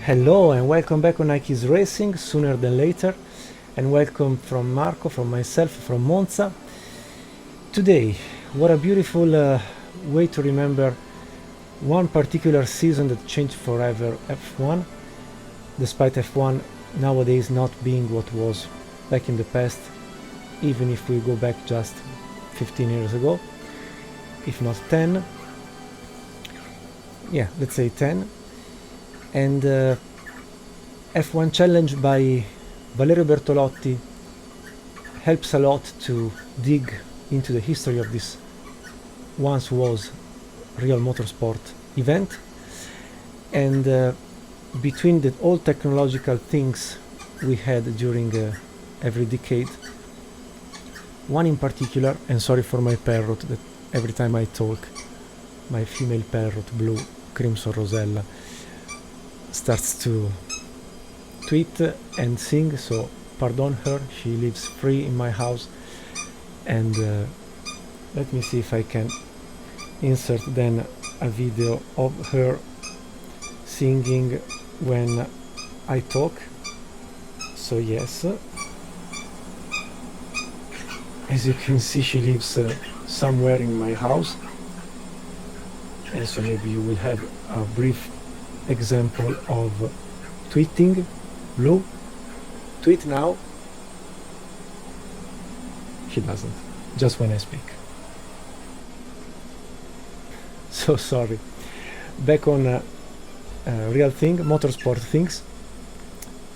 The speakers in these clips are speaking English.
Hello and welcome back on iKeysRacing, sooner than later, and welcome from Marco, from myself, from Monza. Today, what a beautiful way to remember one particular season that changed forever F1, despite F1 nowadays not being what was back in the past, even if we go back just 15 years ago, if not 10. Yeah, let's say 10. And F1 Challenge by Valerio Bertolotti helps a lot to dig into the history of this once was real motorsport event, and between the all technological things we had during every decade, one in particular, and sorry for my parrot that every time I talk my female parrot Blue Crimson Rosella starts to tweet and sing, so pardon her, she lives free in my house. And let me see if I can insert then a video of her singing when I talk. So yes, as you can see, she lives somewhere in my house, and so maybe you will have a brief example of tweeting. Blue, tweet now. She doesn't, just when I speak. So sorry. Back on real thing, motorsport things.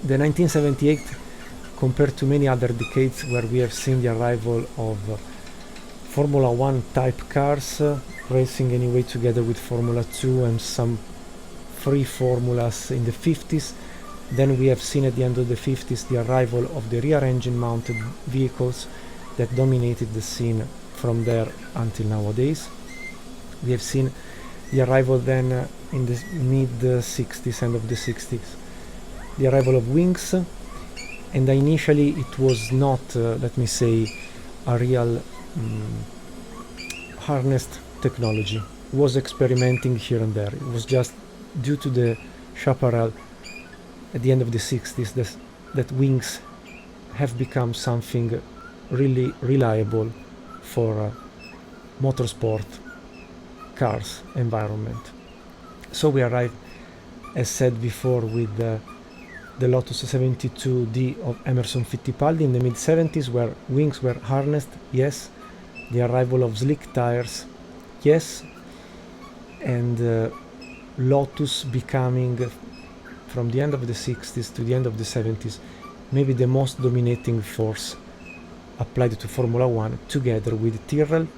The 1978, compared to many other decades where we have seen the arrival of Formula 1 type cars, racing anyway together with Formula 2 and some free formulas in the 50s. Then we have seen at the end of the 50s the arrival of the rear engine mounted vehicles that dominated the scene from there until nowadays. We have seen the arrival then in the mid 60s, end of the 60s, the arrival of wings, and initially it was not, let me say, a real harnessed technology. It was experimenting here and there. It was just due to the chaparral at the end of the 60s that wings have become something really reliable for motorsport cars environment. So we arrived, as said before, with the Lotus 72D of Emerson Fittipaldi in the mid 70s, where wings were harnessed, yes. The arrival of slick tires, yes. And Lotus becoming, from the end of the 60s to the end of the 70s, maybe the most dominating force applied to Formula 1, together with Tyrrell,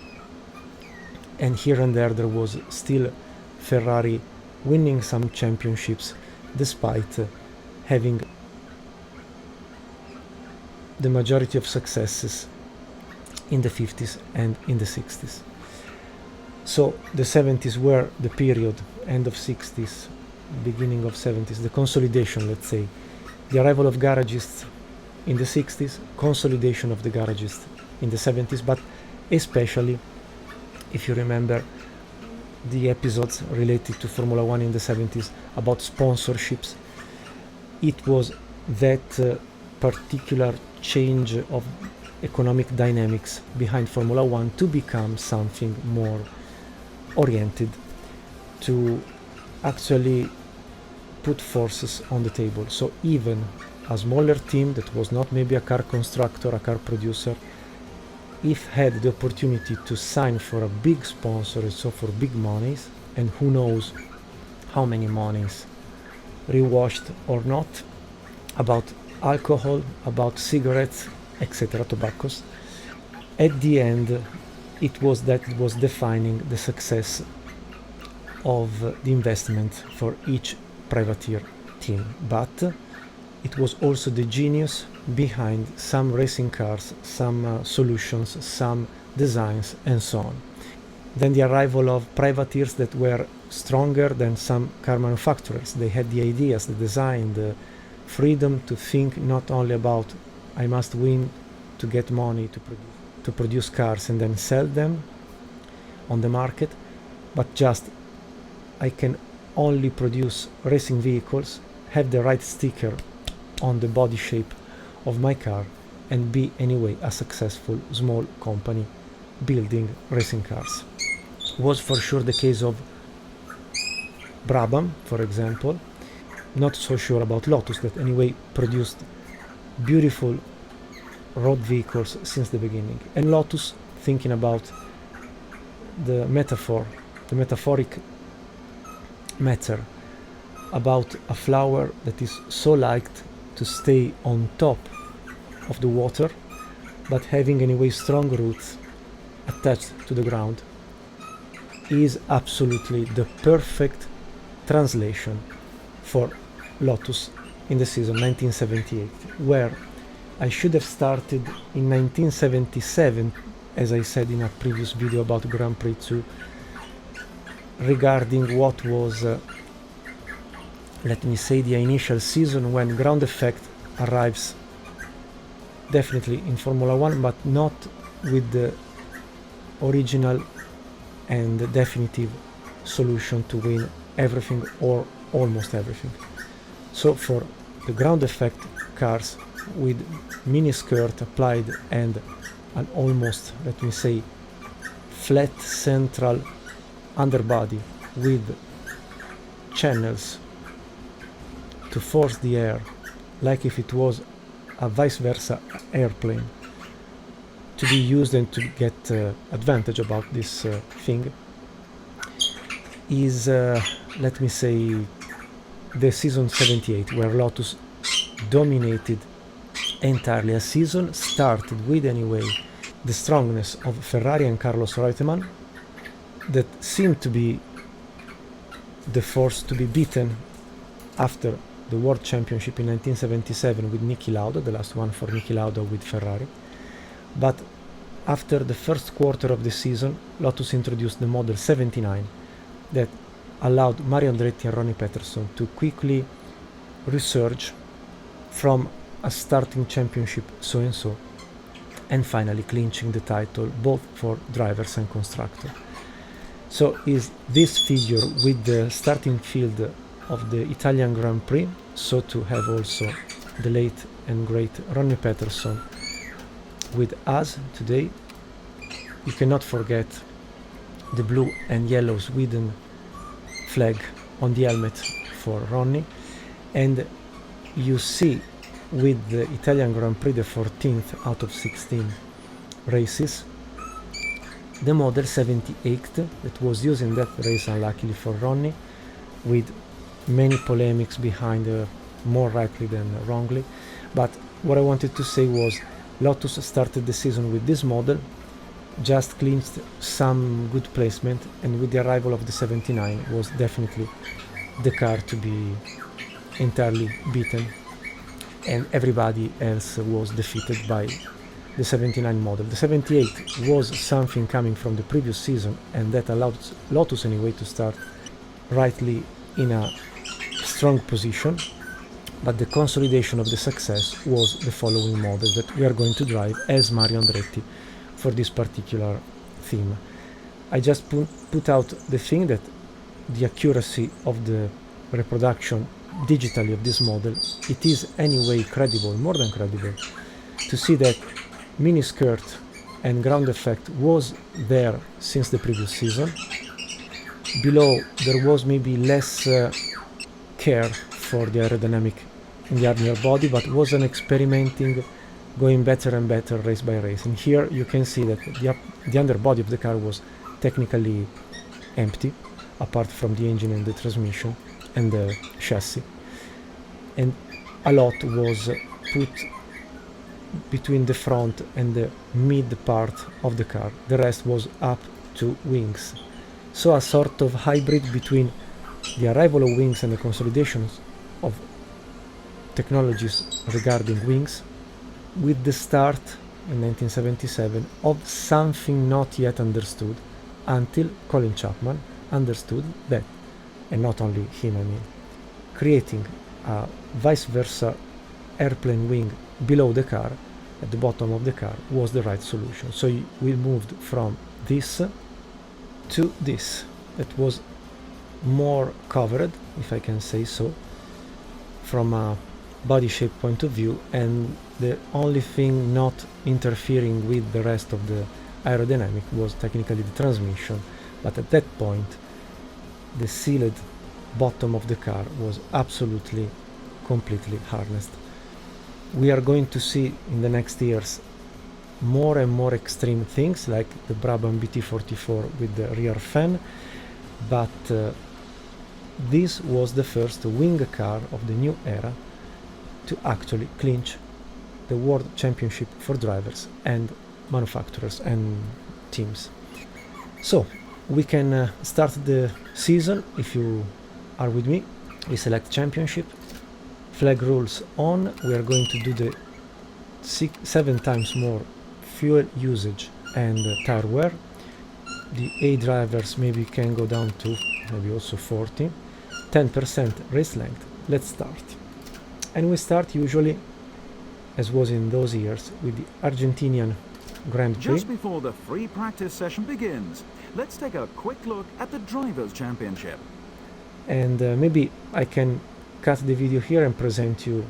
and here and there was still Ferrari winning some championships despite having the majority of successes in the 50s and in the 60s. So the 70s were the period, end of 60s, beginning of 70s, the consolidation, let's say, the arrival of garagists in the 60s, consolidation of the garagists in the 70s, but especially, if you remember the episodes related to Formula 1 in the 70s about sponsorships, it was that particular change of economic dynamics behind Formula 1 to become something more oriented to actually put forces on the table. So even a smaller team that was not maybe a car constructor, a car producer, if had the opportunity to sign for a big sponsor, so for big monies, and who knows how many monies, rewashed or not, about alcohol, about cigarettes, etc., tobaccos, at the end it was defining the success of the investment for each privateer team. But it was also the genius behind some racing cars, some solutions, some designs, and so on. Then the arrival of privateers that were stronger than some car manufacturers. They had the ideas, the design, the freedom to think not only about I must win to get money to produce cars and then sell them on the market, but just I can only produce racing vehicles have the right sticker on the body shape of my car and be anyway a successful small company building racing cars. Was for sure the case of Brabham, for example. Not so sure about Lotus, that anyway produced beautiful road vehicles since the beginning. And Lotus, thinking about the metaphoric matter about a flower that is so liked to stay on top of the water, but having anyway strong roots attached to the ground, is absolutely the perfect translation for Lotus in the season 1978, where I should have started in 1977, as I said in a previous video about Grand Prix 2, regarding what was, let me say, the initial season when ground effect arrives definitely in Formula 1, but not with the original and definitive solution to win everything or almost everything. So for the ground effect cars with mini skirt applied and an almost, let me say, flat central underbody with channels to force the air like if it was a vice versa airplane to be used and to get advantage about this thing, is let me say the season 78, where Lotus dominated entirely. A season started with anyway the strongness of Ferrari and Carlos Reutemann, that seemed to be the force to be beaten after the World Championship in 1977 with Niki Lauda, the last one for Niki Lauda with Ferrari. But after the first quarter of the season, Lotus introduced the model 79 that allowed Mario Andretti and Ronnie Peterons to quickly resurge from a starting championship so-and-so and finally clinching the title both for drivers and constructor. So is this figure with the starting field of the Italian Grand Prix, so to have also the late and great Ronnie Peterons with us today. You cannot forget the blue and yellow Sweden flag on the helmet for Ronnie, and you see with the Italian Grand Prix, the 14th out of 16 races, the model 78 that was used in that race, unluckily for Ronnie, with many polemics behind, more rightly than wrongly. But what I wanted to say was Lotus started the season with this model, just clinched some good placement, and with the arrival of the 79 was definitely the car to be entirely beaten, and everybody else was defeated by the 79 model. The 78 was something coming from the previous season, and that allowed Lotus anyway to start rightly in a strong position, but the consolidation of the success was the following model that we are going to drive as Mario Andretti for this particular theme. I just put out the thing that the accuracy of the reproduction digitally of this model, it is anyway credible, more than credible, to see that mini skirt and ground effect was there since the previous season. Below there was maybe less care for the aerodynamic in the underbody, but was an experimenting, going better and better race by race. And here you can see that the underbody of the car was technically empty, apart from the engine and the transmission and the chassis, and a lot was put between the front and the mid part of the car. The rest was up to wings, so a sort of hybrid between the arrival of wings and the consolidations of technologies regarding wings, with the start in 1977 of something not yet understood until Colin Chapman understood that, and not only him, I mean, creating a vice versa airplane wing below the car, at the bottom of the car, was the right solution. So we moved from this to this, that was more covered, if I can say so, from a body shape point of view, and the only thing not interfering with the rest of the aerodynamic was technically the transmission, but at that point the sealed bottom of the car was absolutely completely harnessed. We are going to see in the next years more and more extreme things like the Brabham BT44 with the rear fan, but this was the first wing car of the new era to actually clinch the World Championship for drivers and manufacturers and teams. So we can start the season. If you are with me, we select championship, flag rules on. We are going to do the 7 times more fuel usage and tire wear. The A drivers maybe can go down to maybe also 40, 10% race length. Let's start. And we start usually, as was in those years, with the Argentinian Grand Prix. Just before the free practice session begins, let's take a quick look at the Drivers' Championship. And maybe I can cut the video here and present you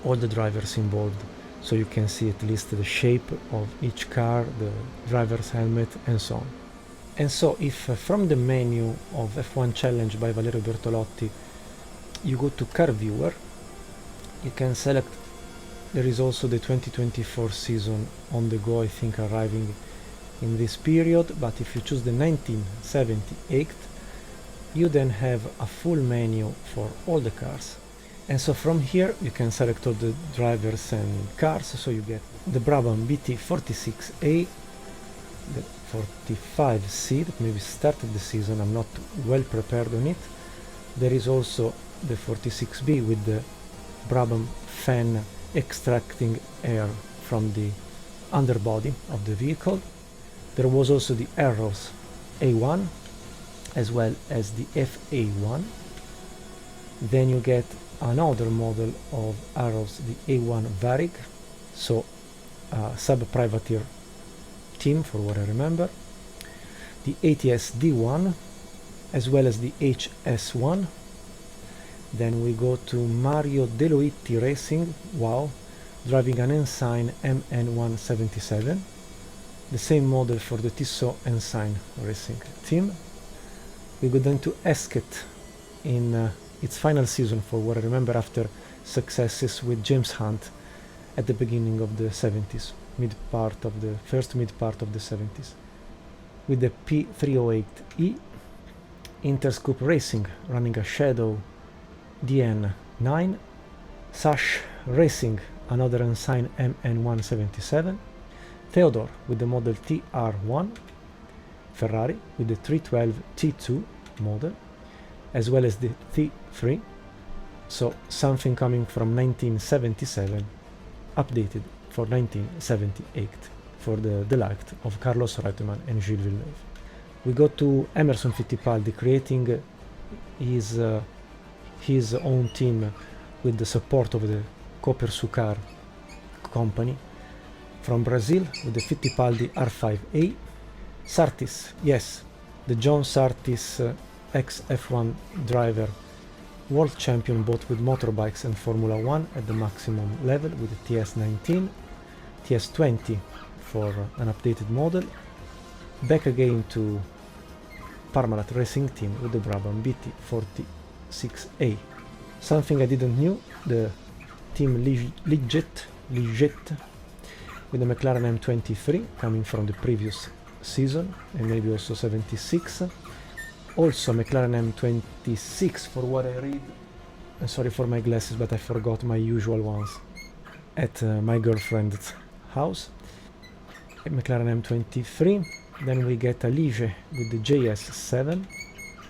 all the drivers involved, so you can see at least the shape of each car, the driver's helmet, and so on. And so if from the menu of F1 Challenge by Valerio Bertolotti you go to Car Viewer, you can select. There is also the 2024 season on the go, I think, arriving in this period, but if you choose the 1978, you then have a full menu for all the cars. And so from here you can select all the drivers and cars, so you get the Brabham BT46A, the 45C that maybe started the season, I'm not well prepared on it. There is also the 46B with the Brabham fan extracting air from the underbody of the vehicle. There was also the Arrows A1 as well as the FA1. Then you get another model of Arrows, the A1 Varig, so sub-privateer team for what I remember. The ATS D1 as well as the HS1. Then we go to Mario Deloitti Racing, wow, driving an Ensign MN177, the same model for the Tissot Ensign Racing team. We go then to Esket in its final season for what I remember after successes with James Hunt at the beginning of the 70s, mid part of the 70s, with the P308E. Interscoop Racing running a Shadow DN9, Sash Racing, another Ensign MN177, Theodore with the model TR1, Ferrari with the 312 T2 model, as well as the T3, so something coming from 1977, updated for 1978 for the delight of Carlos Reutemann and Gilles Villeneuve. We go to Emerson Fittipaldi creating his own team with the support of the Copersucar company from Brazil with the Fittipaldi R5A. Surtees, yes, the John Surtees ex-F1 driver, world champion both with motorbikes and Formula 1 at the maximum level with the TS19, TS20 for an updated model. Back again to Parmalat Racing Team with the Brabham BT46A. Something I didn't knew, the team Liget with the McLaren M23 coming from the previous season and maybe also 76. Also McLaren M26 for what I read. Sorry for my glasses, but I forgot my usual ones at my girlfriend's house. McLaren M23. Then we get a Ligier with the JS7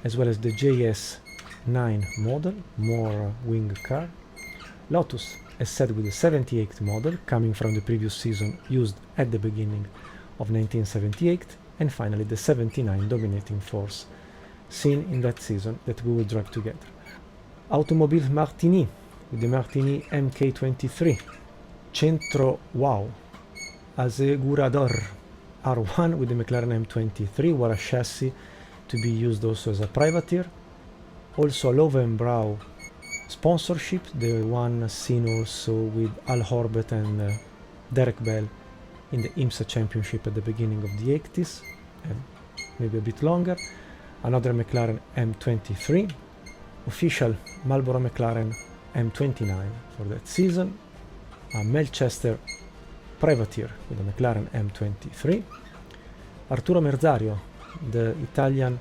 as well as the JS9 model, more wing car. Lotus, as said, with the 78 model coming from the previous season, used at the beginning of 1978, and finally the 79 dominating force seen in that season that we will drag together. Automobile Martini with the Martini MK23, Centro Wow, Asegurador R1 with the McLaren M23, what a chassis to be used also as a privateer. Also Lovenbrau sponsorship, the one seen also with Al Horvath and Derek Bell in the IMSA Championship at the beginning of the 80s, and maybe a bit longer. Another McLaren M23, official Marlboro McLaren M29 for that season, a Melchester privateer with a McLaren M23, Arturo Merzario, the Italian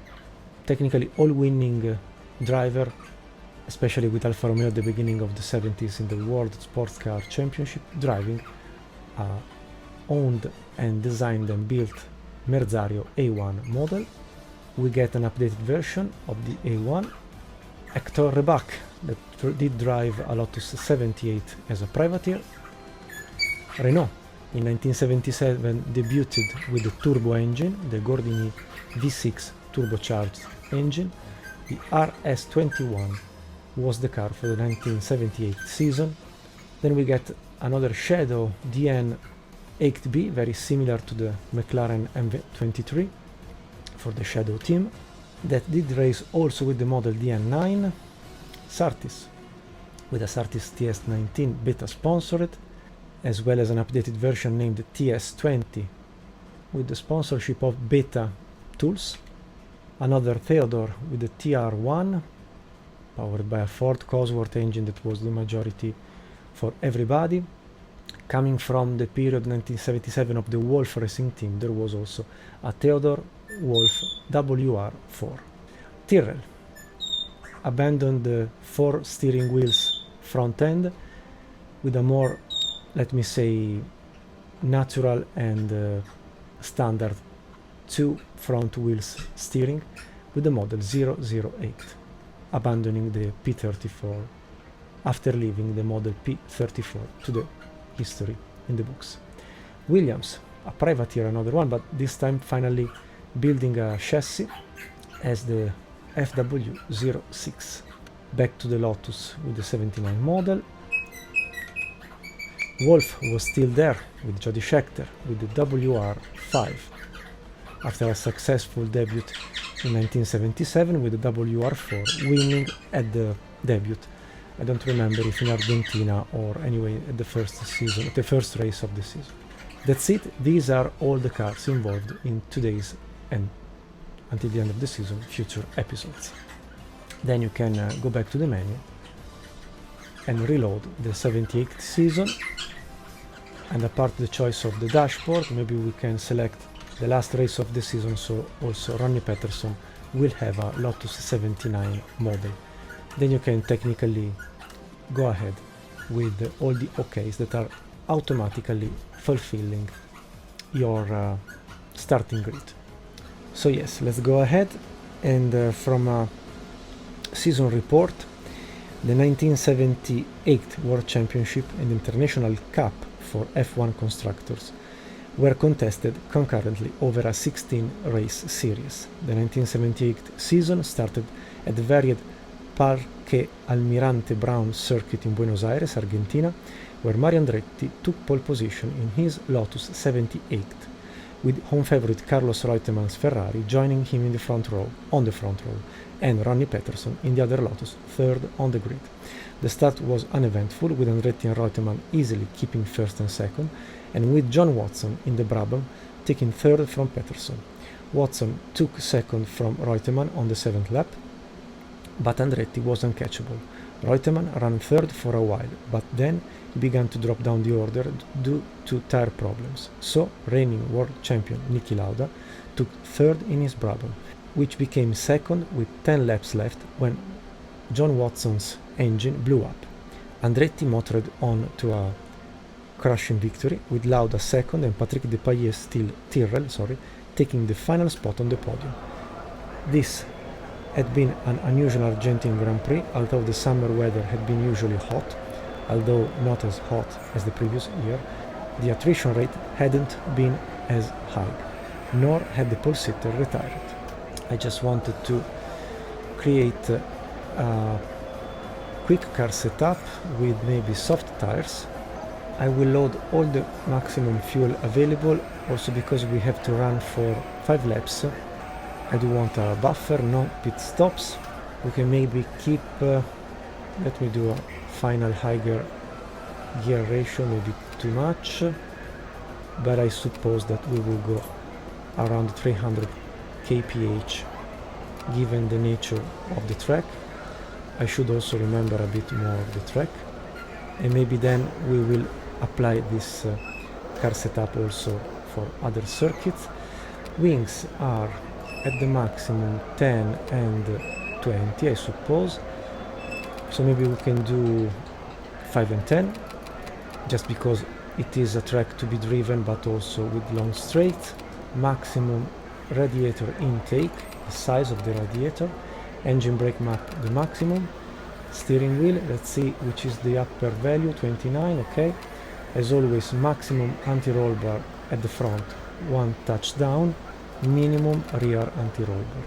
technically all-winning driver, especially with Alfa Romeo at the beginning of the 70s in the World Sports Car Championship, driving owned and designed and built Merzario A1 model. We get an updated version of the A1. Hector Rebac, that did drive a Lotus 78 as a privateer. Renault in 1977 debuted with the turbo engine, the Gordini V6 turbocharged engine. The RS21 was the car for the 1978 season. Then we get another Shadow DN 8B, very similar to the McLaren M23 for the Shadow team, that did race also with the model DN9. Surtees, with a Surtees TS19 beta sponsored, as well as an updated version named TS20 with the sponsorship of Beta Tools. Another Theodore with the TR1, powered by a Ford Cosworth engine that was the majority for everybody. Coming from the period 1977 of the Wolf Racing team, there was also a Theodore Wolf WR4. Tyrrell abandoned the 4 steering wheels front end with a more, let me say, natural and standard 2 front wheels steering with the model 008, abandoning the P34 after leaving the model P34 to the history in the books. Williams, a privateer, another one, but this time finally building a chassis as the FW06. Back to the Lotus with the 79 model. Wolf was still there with Jody Scheckter with the WR5 after a successful debut in 1977 with the WR4, winning at the debut. I don't remember if in Argentina or anyway at the first season, at the first race of the season. That's it. These are all the cars involved in today's and until the end of the season future episodes. Then you can go back to the menu and reload the 78th season, and apart the choice of the dashboard, maybe we can select the last race of the season, so also Ronnie Peterson will have a Lotus 79 model. Then you can technically go ahead with all the OKs that are automatically fulfilling your starting grid. So yes, let's go ahead and from a season report, the 1978 World Championship and International Cup for F1 constructors were contested concurrently over a 16-race series. The 1978 season started at the varied Parque Almirante Brown circuit in Buenos Aires, Argentina, where Mario Andretti took pole position in his Lotus 78, with home favorite Carlos Reutemann's Ferrari joining him in the front row, and Ronnie Peterson in the other Lotus, third on the grid. The start was uneventful, with Andretti and Reutemann easily keeping first and second, and with John Watson in the Brabham taking third from Peterson. Watson took second from Reutemann on the 7th lap, but Andretti was uncatchable. Reutemann ran third for a while, but then he began to drop down the order due to tire problems. So, reigning world champion Niki Lauda took third in his Brabham, which became second with 10 laps left when John Watson's engine blew up. Andretti motored on to a crushing victory, with Lauda second and Patrick Depailler Tyrrell taking the final spot on the podium. This had been an unusual Argentine Grand Prix, although the summer weather had been usually hot, although not as hot as the previous year. The attrition rate hadn't been as high, nor had the pole sitter retired. I just wanted to create a quick car setup with maybe soft tires. I will load all the maximum fuel available, also because we have to run for 5 laps. I do want a buffer, no pit stops. We can maybe keep Let me do a final high gear ratio, maybe too much, but I suppose that we will go around 300 kph given the nature of the track. I should also remember a bit more of the track, and maybe then we will apply this car setup also for other circuits. Wings are at the maximum 10 and 20, I suppose, so maybe we can do 5 and 10, just because it is a track to be driven but also with long straight. Maximum radiator intake, the size of the radiator. Engine brake the maximum. Steering wheel, let's see which is the upper value, 29, okay. As always, maximum anti-roll bar at the front, 1 touch down, minimum rear anti-roll bar.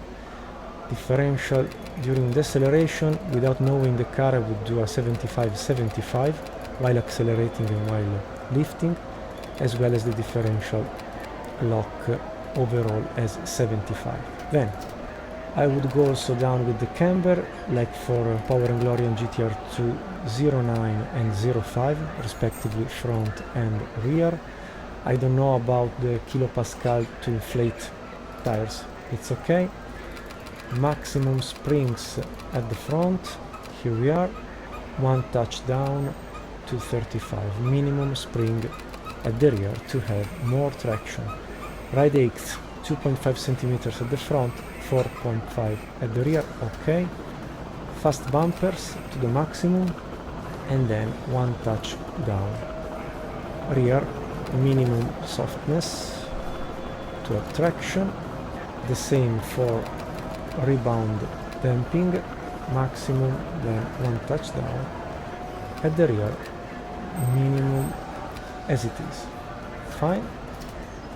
Differential during deceleration, without knowing the car I would do a 75-75 while accelerating and while lifting, as well as the differential lock overall as 75. Then I would go also down with the camber, like for Power and Glory and GTR2, 09 and 05, respectively front and rear. I don't know about the kilopascal to inflate tires, it's okay. Maximum springs at the front, here we are, 1 touch down to 35. Minimum spring at the rear to have more traction. Ride height 2.5 centimeters at the front, 4.5 at the rear, okay. Fast bumpers to the maximum, and then 1 touch down. Rear, minimum softness to have traction. The same for rebound damping, maximum, then 1 touch down. At the rear, minimum as it is. Fine.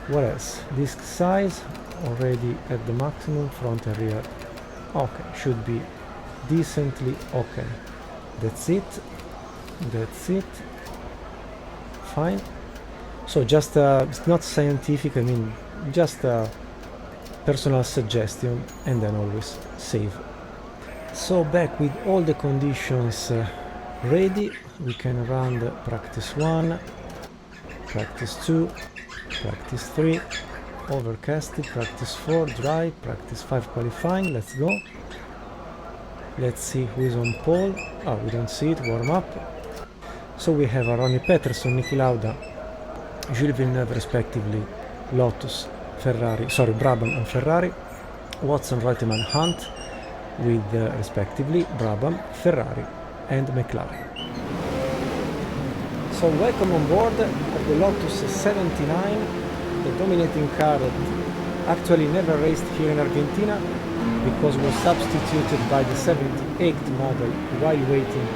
What else? Disc size already at the maximum, front and rear. Okay, should be decently okay. That's it. That's it. Fine. So just it's not scientific, I mean just a personal suggestion, and then always save. So back with all the conditions ready, we can run the practice 1, practice 2, practice 3, overcasted, practice 4, dry, practice 5 qualifying. Let's go. Let's see who is on pole. Oh, we don't see it, warm up. So we have Ronnie Peterons, Niki Lauda, Jules Villeneuve respectively, Lotus, Ferrari, sorry, Brabham and Ferrari, Watson, Reutemann, Hunt with respectively Brabham, Ferrari and McLaren. So welcome on board of the Lotus 79, the dominating car that actually never raced here in Argentina because was substituted by the 78th model while waiting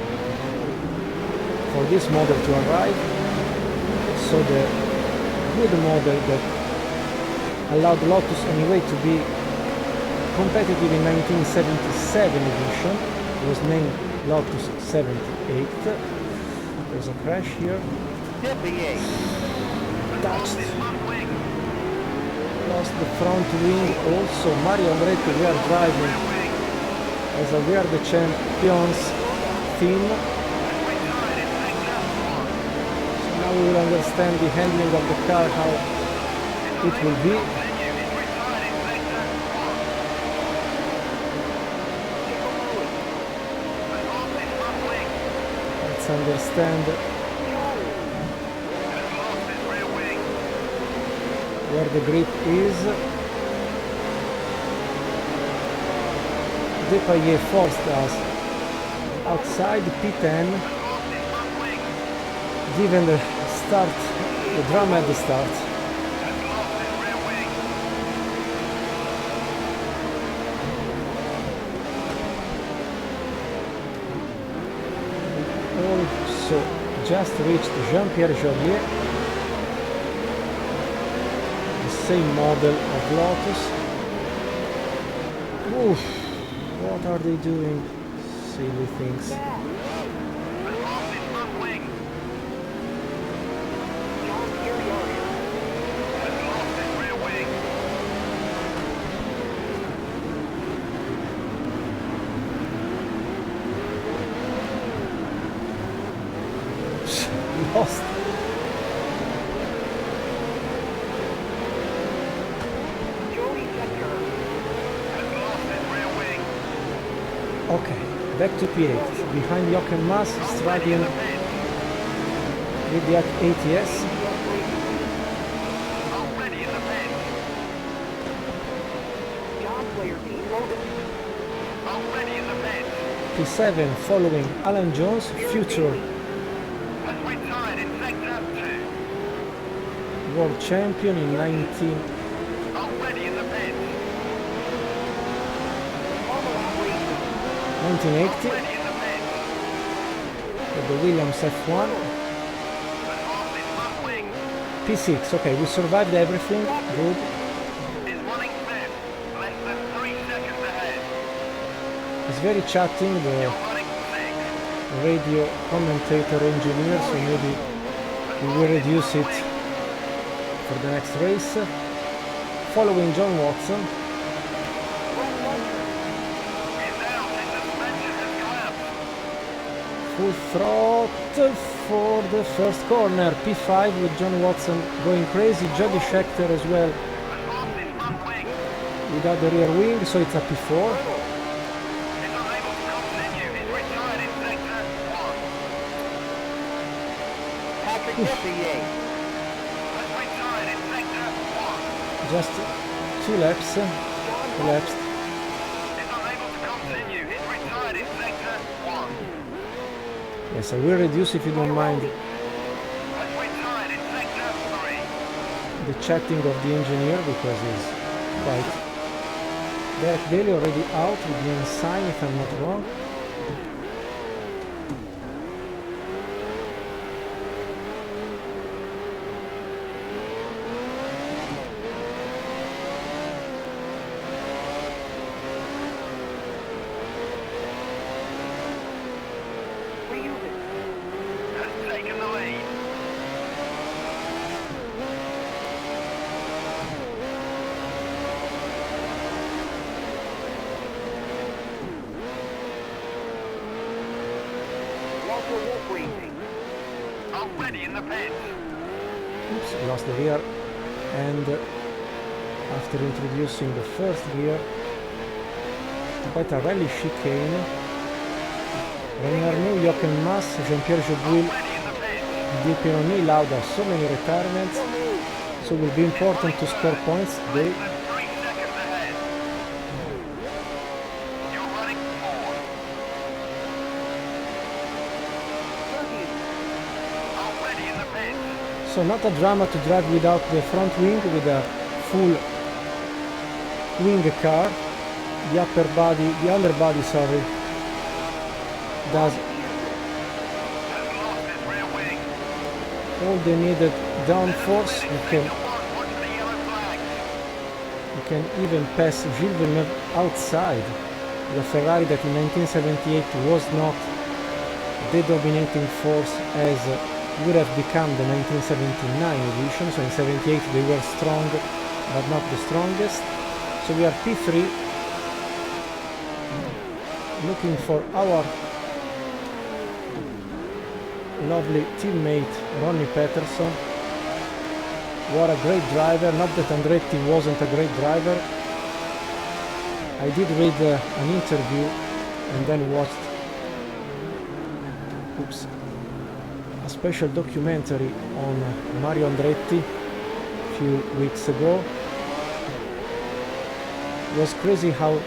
for this model to arrive. So the good model that allowed Lotus anyway to be competitive in 1977 edition was named Lotus 78. There's a crash here. Touched. Lost the front wing also. Mario Andretti, we are driving as a We Are the Champions theme. So now we will understand the handling of the car, how it will be. Let's understand where the grip is. Depailler forced us outside P10, given the start, the drama at the start. Also just reached Jean-Pierre Joliet, the same model of Lotus. Oof, what are they doing? Silly things. Okay, back to P8. Behind Jochen Mass, struggling with the ATS. P7 following Alan Jones, future world champion in 1980 with the Williams F1. P6, okay, we survived everything, good. It's very chatting, the radio commentator engineer, so maybe we will reduce it for the next race. Following John Watson. Full throttle for the first corner. P5 with John Watson going crazy. Jody Scheckter as well without the rear wing, so it's a P4. Just 2 laps elapsed. Yes, I will reduce, if you don't mind, the chatting of the engineer, because he's quite... Derek Daly already out with the ensign, if I'm not wrong. Oops, lost the rear, and after introducing the first gear, quite a rally chicane. René Arnoux, Jochen Mass, Jean-Pierre Jobouil, Di Pironi, Lauda, so many retirements, so it will be important to score points today. So not a drama to drive without the front wing, with a full wing car. The underbody, sorry, does all the needed downforce. You can even pass Gilles Villeneuve outside the Ferrari that in 1978 was not the dominating force as would have become the 1979 edition. So in 78 they were strong but not the strongest. So we are P3, looking for our lovely teammate Ronnie Peterson. What a great driver. Not that Andretti wasn't a great driver. I did read an interview and then watched a special documentary on Mario Andretti a few weeks ago. It was crazy how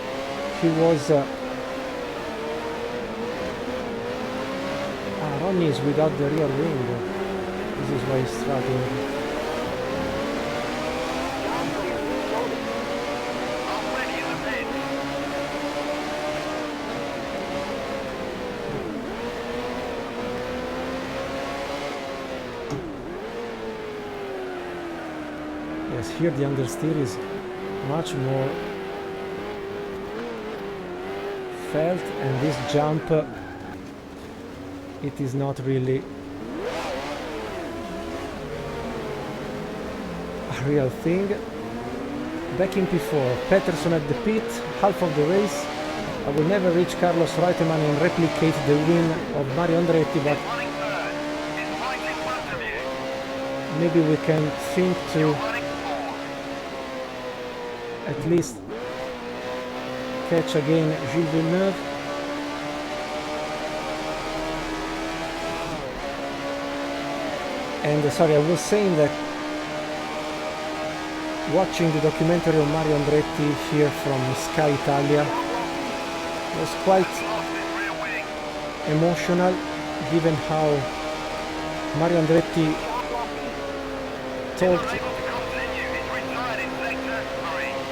he was Ronnie is without the rear wing. This is why he's struggling. Yes, here the understeer is much more felt, and this jump, it is not really a real thing. Back in P4, Peterson at the pit, half of the race. I will never reach Carlos Reutemann and replicate the win of Mario Andretti, but maybe we can think to at least catch again Gilles Villeneuve. And sorry, I was saying that watching the documentary on Mario Andretti here from Sky Italia was quite emotional, given how Mario Andretti talked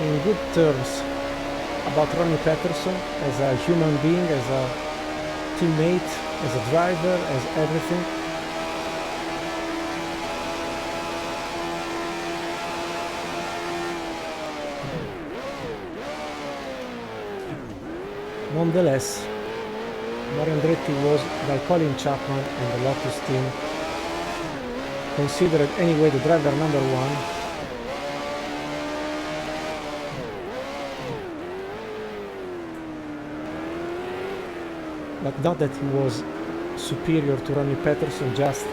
in good terms about Ronnie Peterson as a human being, as a teammate, as a driver, as everything. Nonetheless, Mario Andretti was, by Colin Chapman and the Lotus team, considered anyway the driver number one. But not that he was superior to Ronnie Peterson, just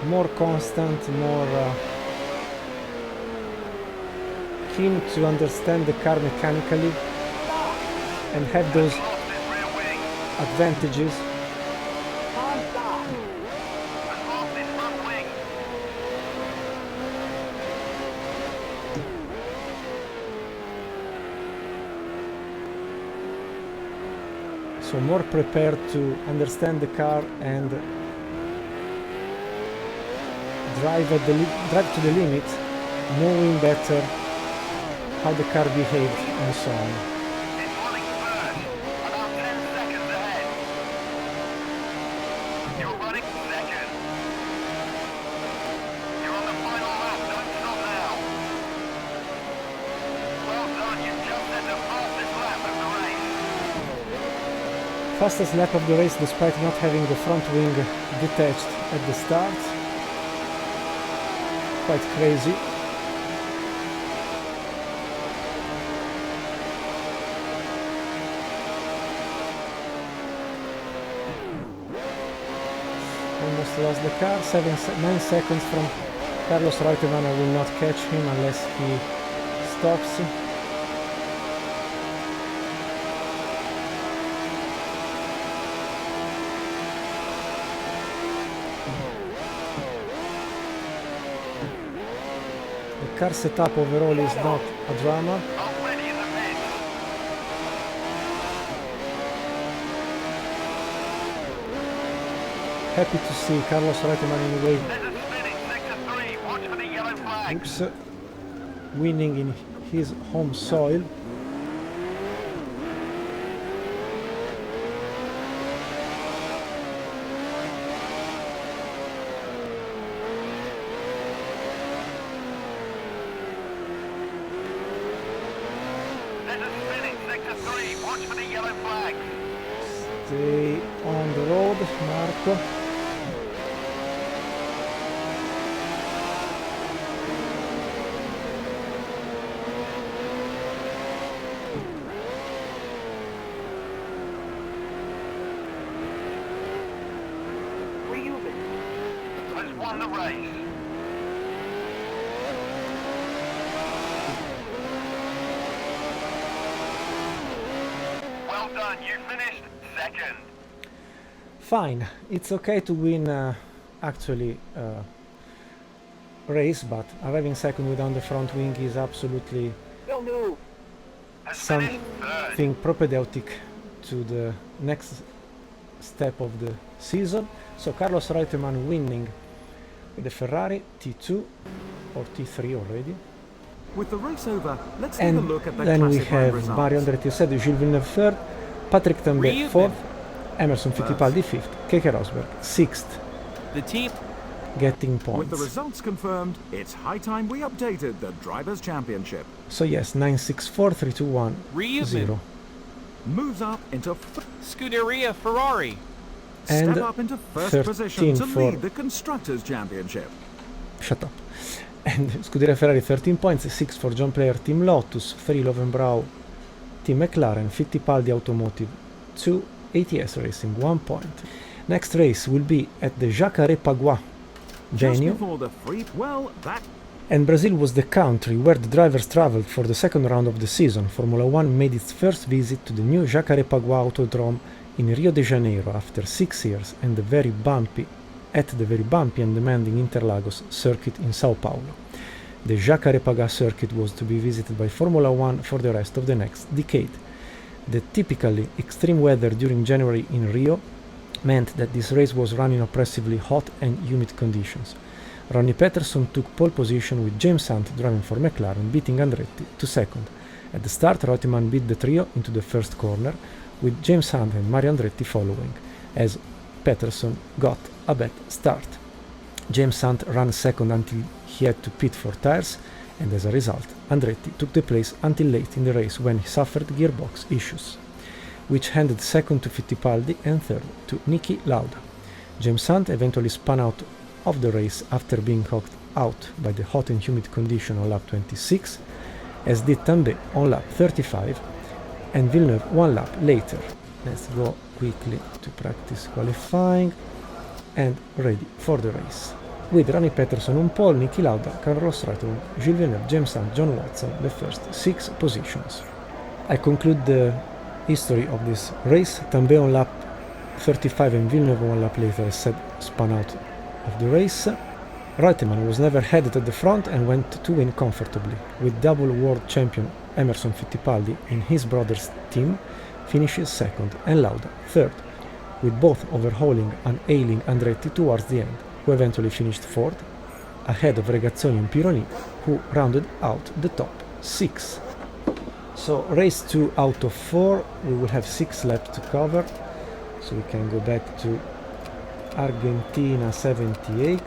more constant, more keen to understand the car mechanically and have those advantages. So more prepared to understand the car and drive to the limit, knowing better how the car behaved and so on. It's running first, about 10 seconds ahead. You're running second. You're on the final lap, don't stop now. Well done, you've just set the fastest lap of the race. Fastest lap of the race despite not having the front wing detached at the start. Quite crazy. Almost lost the car, 9 seconds from Carlos Reutemann. I will not catch him unless he stops. The car setup overall is not a drama. Already in the pit. Happy to see Carlos Reutemann anyway. There's a spinning sector 3, watch for the yellow flag. Oops, winning in his home soil. There's a spinning sector 3, watch for the yellow flag. Stay on the road, Marco. Has won the race. Well done, you finished second. Fine, it's okay to win race, but arriving second without the front wing is absolutely Has finished third. something propedeutic to the next step of the season. So Carlos Reutemann winning with the Ferrari T2 or T3 already. With the race over, let's take a And look at the then we classifying have results. Mario Andretti said, Gilles Villeneuve third, Patrick Tambay fourth, Emerson Fittipaldi fifth, Keke Rosberg sixth, The team. getting With the points. results confirmed, it's high time we updated the Drivers' Championship. So yes, 964, 321, Reusman. 0. Moves up into Scuderia Ferrari. And step up into first 13 position to for- lead the Constructors' Championship. Shut up. And Scuderia Ferrari 13 points, 6 for John Player Team Lotus, 3 Lovenbrough Team McLaren, Fittipaldi Automotive 2, ATS Racing 1 point. Next race will be at the Jacarepaguá Just venue, before the free, well, that and Brazil was the country where the drivers traveled for the second round of the season. Formula One made its first visit to the new Jacarepaguá Autodrome In Rio de Janeiro, after 6 years, and the very bumpy and demanding Interlagos circuit in Sao Paulo, the Jacarepaguá circuit was to be visited by Formula One for the rest of the next decade. The typically extreme weather during January in Rio meant that this race was run in oppressively hot and humid conditions. Ronnie Peterson took pole position with James Hunt driving for McLaren, beating Andretti to second. At the start, Reutemann beat the trio into the first corner, with James Hunt and Mario Andretti following, as Peterson got a bad start. James Hunt ran second until he had to pit for tires, and as a result, Andretti took the place until late in the race when he suffered gearbox issues, which handed second to Fittipaldi and third to Niki Lauda. James Hunt eventually spun out of the race after being knocked out by the hot and humid condition on lap 26, as did Tambay on lap 35, and Villeneuve one lap later. Let's go quickly to practice qualifying and ready for the race. With Ronnie Peterson on pole, Niki Lauda, Carlos Reutemann, Gilles Villeneuve, James Hunt, John Watson, the first 6 positions. I conclude the history of this race. Tambay on lap 35 and Villeneuve one lap later, as said, spun out of the race. Reutemann was never headed at the front and went to win comfortably, with double world champion Emerson Fittipaldi in his brother's team finishes second and Lauda third, with both overhauling and ailing Andretti towards the end, who eventually finished fourth, ahead of Regazzoni and Pironi, who rounded out the top 6. So race 2 out of 4, we will have 6 laps to cover, so we can go back to Argentina 78,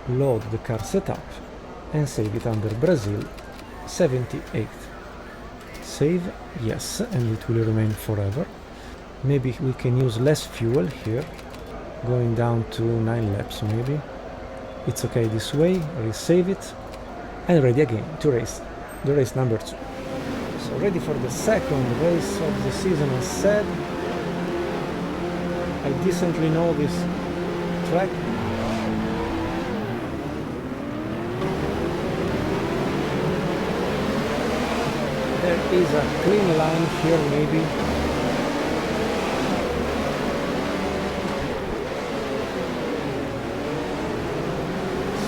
load the car setup and save it under Brazil 78. Save, yes, and it will remain forever. Maybe we can use less fuel here, going down to 9 laps maybe. It's okay this way, resave it, and ready again to race the race number 2. So ready for the second race of the season, as said. I decently know this track. There is a clean line here maybe.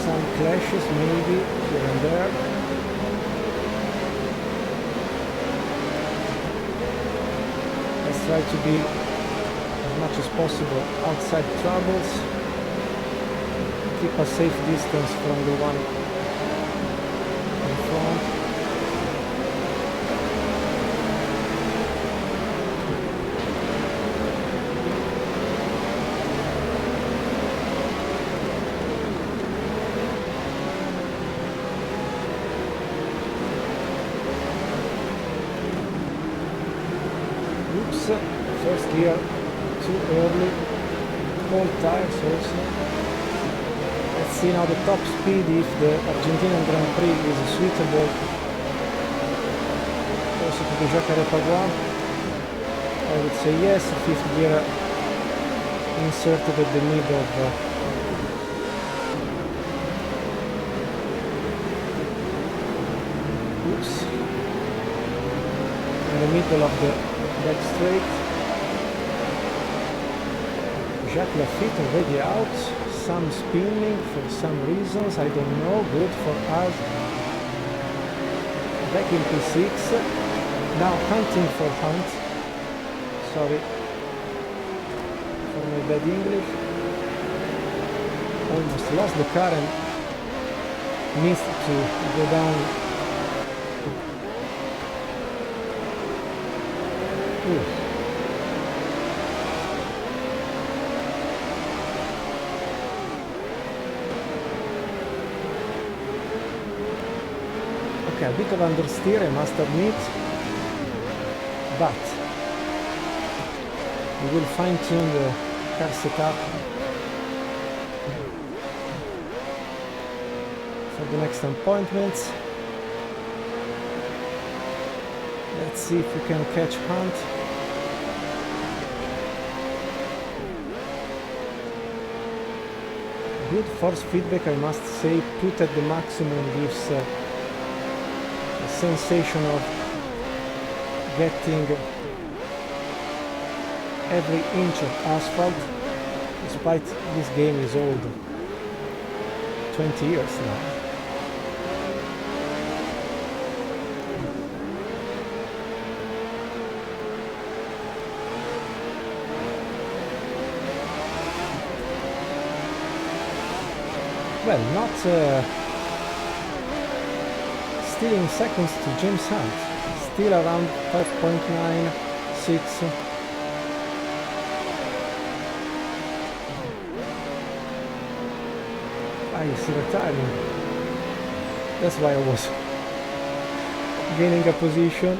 Some clashes maybe here and there. Let's try to be as much as possible outside troubles. Keep a safe distance from the one in front. First gear too early, cold tires also. Let's see now the top speed, if the Argentinian Grand Prix is suitable also to the Jacarepaguá. I would say yes. 5th gear inserted at the mid of in the middle of the back straight. Jacques Lafitte already out, some spinning for some reasons, I don't know, good for us. Back in P6, now hunting for Hunt, sorry for my bad English, almost lost the car and missed to go down. Ooh. Okay, a bit of understeer, I must admit, but we will fine-tune the car setup for the next appointments. Let's see if we can catch Hunt. Good force feedback, I must say, put at the maximum gives sensation of getting every inch of asphalt, despite this game is old, 20 years now. Well, not stealing seconds to James Hunt, still around 5.96. He's retiring. That's why I was gaining a position.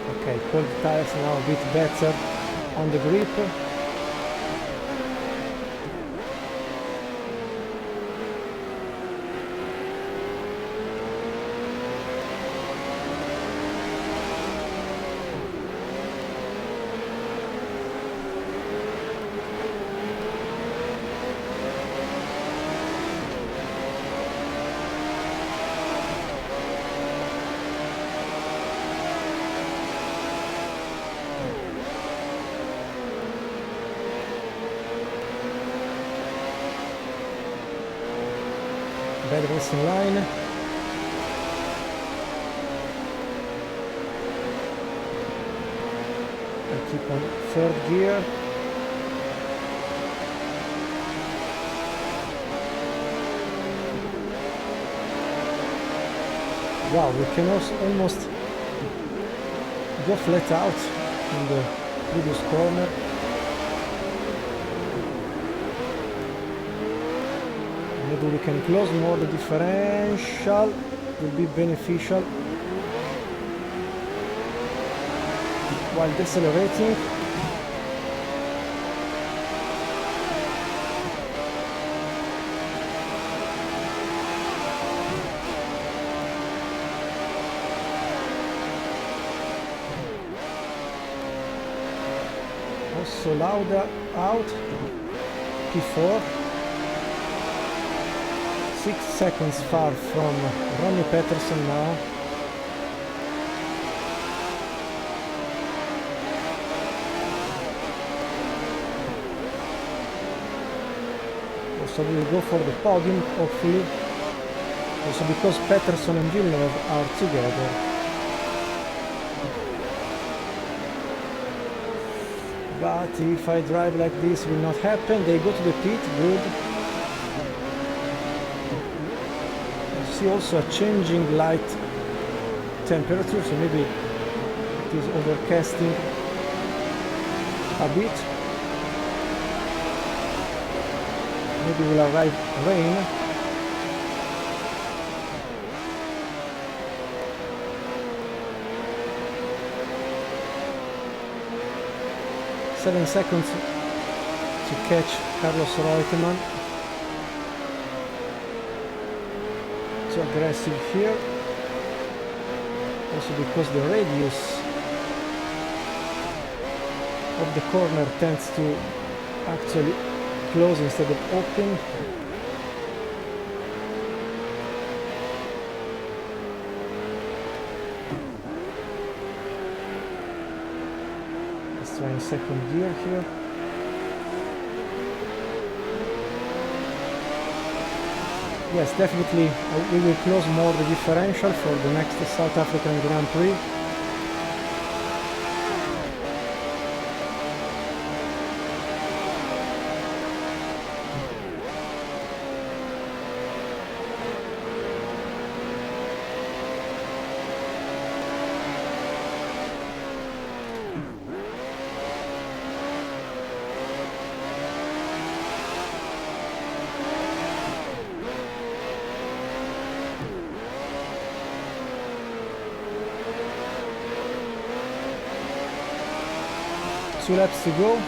Okay, cold tires now a bit better on the grip. Bad racing line. I keep on third gear. Wow, we can also almost go flat out in the previous corner. Maybe we can close more the differential, will be beneficial while decelerating. Also Lauda out, P4. 6 seconds far from Ronnie Peterons now. Also we'll go for the podium, hopefully. Also because Peterons and Villeneuve are together. But if I drive like this, will not happen. They go to the pit, good. See also a changing light temperature, so maybe it is overcasting a bit. Maybe will arrive rain. Seven seconds to catch Carlos Reutemann. Too aggressive here, also because the radius of the corner tends to actually close instead of open. Let's try in second gear here. Yes, definitely we will close more the differential for the next South African Grand Prix. Two laps to go.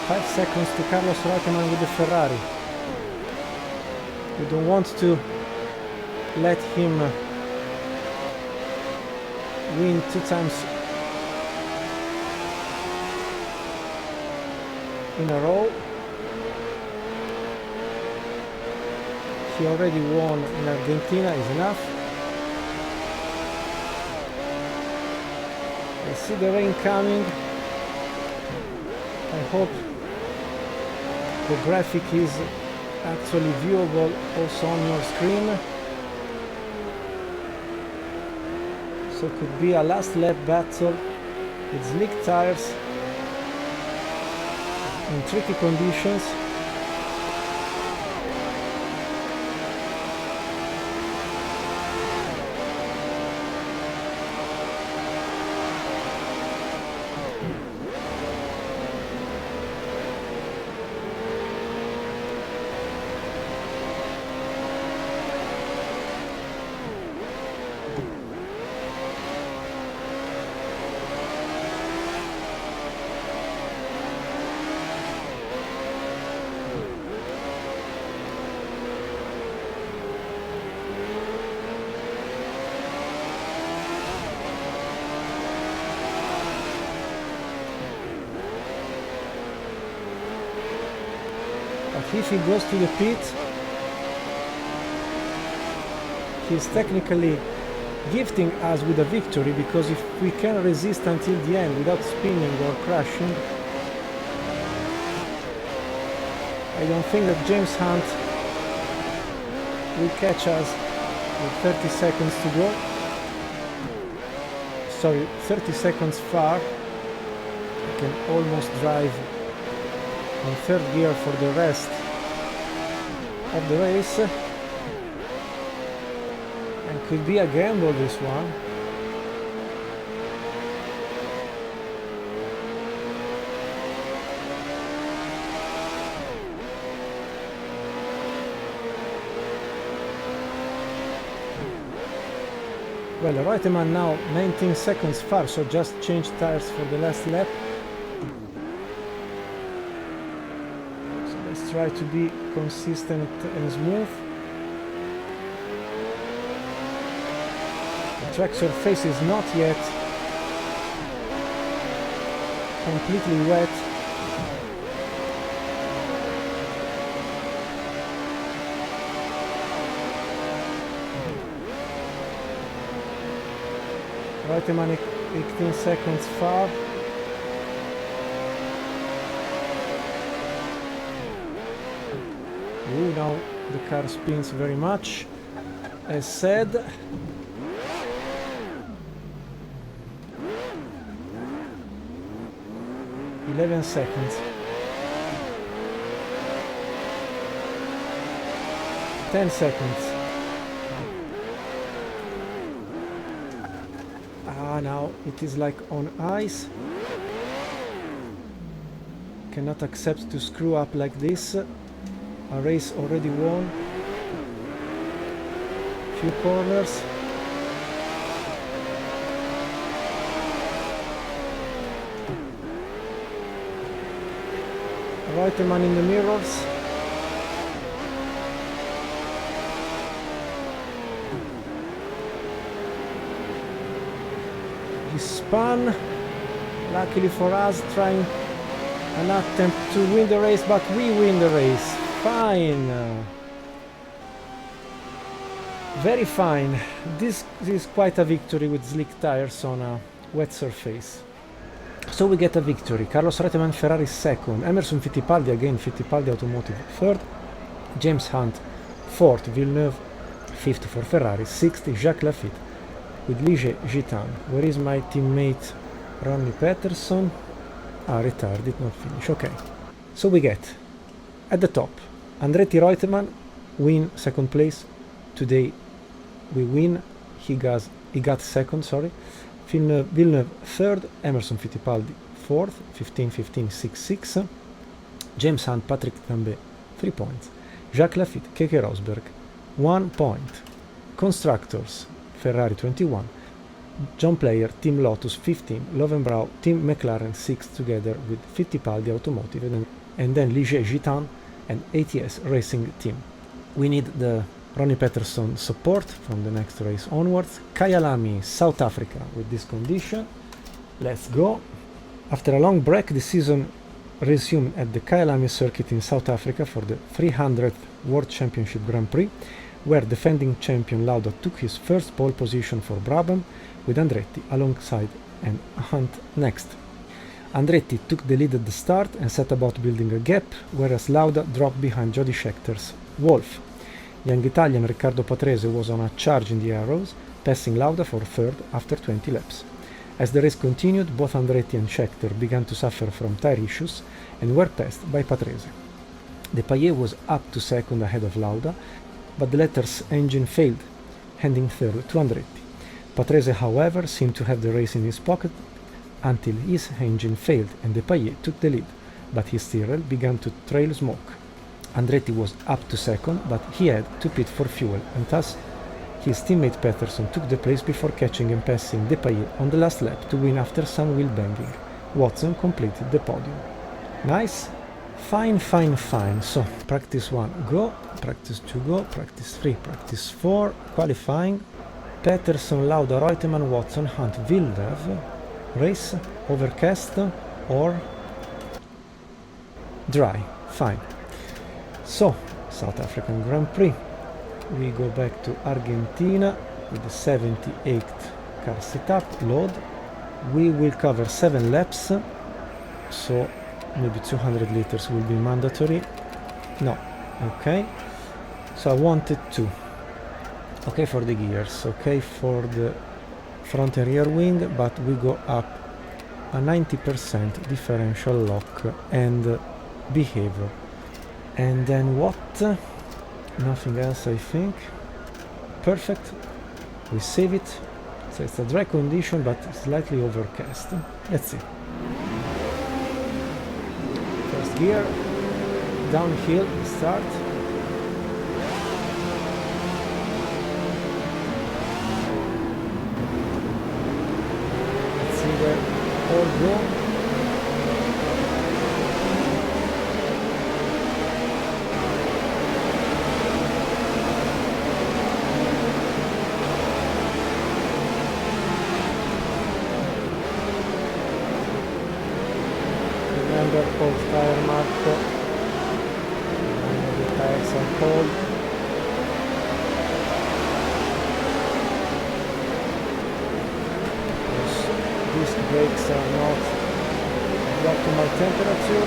5 seconds to Carlos Reutemann with the Ferrari. We don't want to let him win 2 times in a row. He already won in Argentina, is enough. I see the rain coming. I hope the graphic is actually viewable also on your screen. So it could be a last lap battle with slick tires in tricky conditions. If he goes to the pit, he's technically gifting us with a victory, because if we can resist until the end without spinning or crashing, I don't think that James Hunt will catch us with 30 seconds to go. Sorry, 30 seconds far. I can almost drive on 3rd gear for the rest of the race, and could be a gamble, this one. Well, Reutemann now 19 seconds far, so just changed tires for the last lap. Try to be consistent and smooth. The track surface is not yet completely wet. Reutemann 18 seconds far. Ooh, now the car spins very much, as said. "11 seconds. 10 seconds. Now it is like on ice. Cannot accept to screw up like this. A race already won. Few corners. Reutemann in the mirrors. He spun. Luckily for us, trying an attempt to win the race, but we win the race. Fine. Very fine. This is quite a victory with slick tires on a wet surface. So we get a victory. Carlos Reutemann Ferrari 2nd, Emerson Fittipaldi, again Fittipaldi Automotive 3rd, James Hunt 4th, Villeneuve 5th for Ferrari, 6th Jacques Lafitte with Lige Gitan. Where is my teammate Ronnie Peterson? Retard, did not finish. Okay. So we get at the top Andretti Reutemann win 2nd place. Today we win. He got 2nd, sorry. Villeneuve 3rd, Emerson Fittipaldi 4th, 15-15, 6-6. James Hunt, Patrick Tambay 3 points. Jacques Lafitte, Keke Rosberg 1 point. Constructors, Ferrari 21, John Player, Team Lotus 15, Lovenbrow, Team McLaren 6 together with Fittipaldi Automotive, and then Ligier Gitan and ATS Racing Team. We need the Ronnie Peterson support from the next race onwards. Kyalami, South Africa with this condition. Let's go. After a long break, the season resumed at the Kyalami circuit in South Africa for the 300th World Championship Grand Prix, where defending champion Lauda took his first pole position for Brabham, with Andretti alongside and Hunt next. Andretti took the lead at the start and set about building a gap, whereas Lauda dropped behind Jody Scheckter's Wolf. Young Italian Riccardo Patrese was on a charge in the arrows, passing Lauda for third after 20 laps. As the race continued, both Andretti and Scheckter began to suffer from tire issues and were passed by Patrese. Depailler was up to second ahead of Lauda, but the latter's engine failed, handing third to Andretti. Patrese, however, seemed to have the race in his pocket until his engine failed and Depailler took the lead, but his Tyrrell began to trail smoke. Andretti was up to second, but he had to pit for fuel, and thus his teammate Peterson took the place before catching and passing Depailler on the last lap to win after some wheel banging. Watson completed the podium. Nice. Fine. So, practice 1 go, practice 2 go, practice 3, practice 4, qualifying. Peterson, Lauda, Reutemann, Watson, Hunt, Villeneuve. Race, overcast or dry. Fine. So, South African Grand Prix. We go back to Argentina with the 78th car setup, load. We will cover 7 laps, so maybe 200 liters will be mandatory. No, okay. So I wanted to. Okay for the gears, okay for the front and rear wing, but we go up a 90% differential lock and behavior. And then what? Nothing else, I think. Perfect. We save it. So it's a dry condition, but slightly overcast. Let's see. First gear, downhill, start. Let's see where all go. Cold tire marco, the tires are cold. Disc brakes are not the optimal temperature.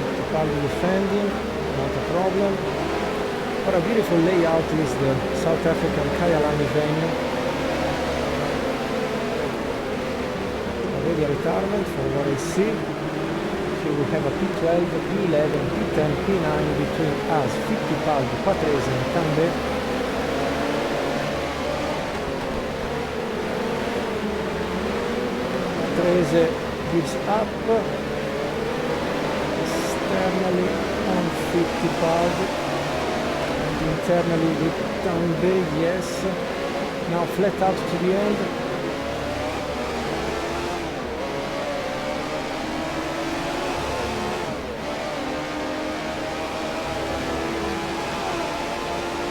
Fittipaldi defending, not a problem. What a beautiful layout is the South African Kyalami venue. Already a retirement from what I see. Here we have a P12, P11, P10, P9 between us, Fittipaldi, Patrese and Tambe. Patrese gives up. Externally on Fittipaldi. Internally with Tambe, yes. Now flat out to the end.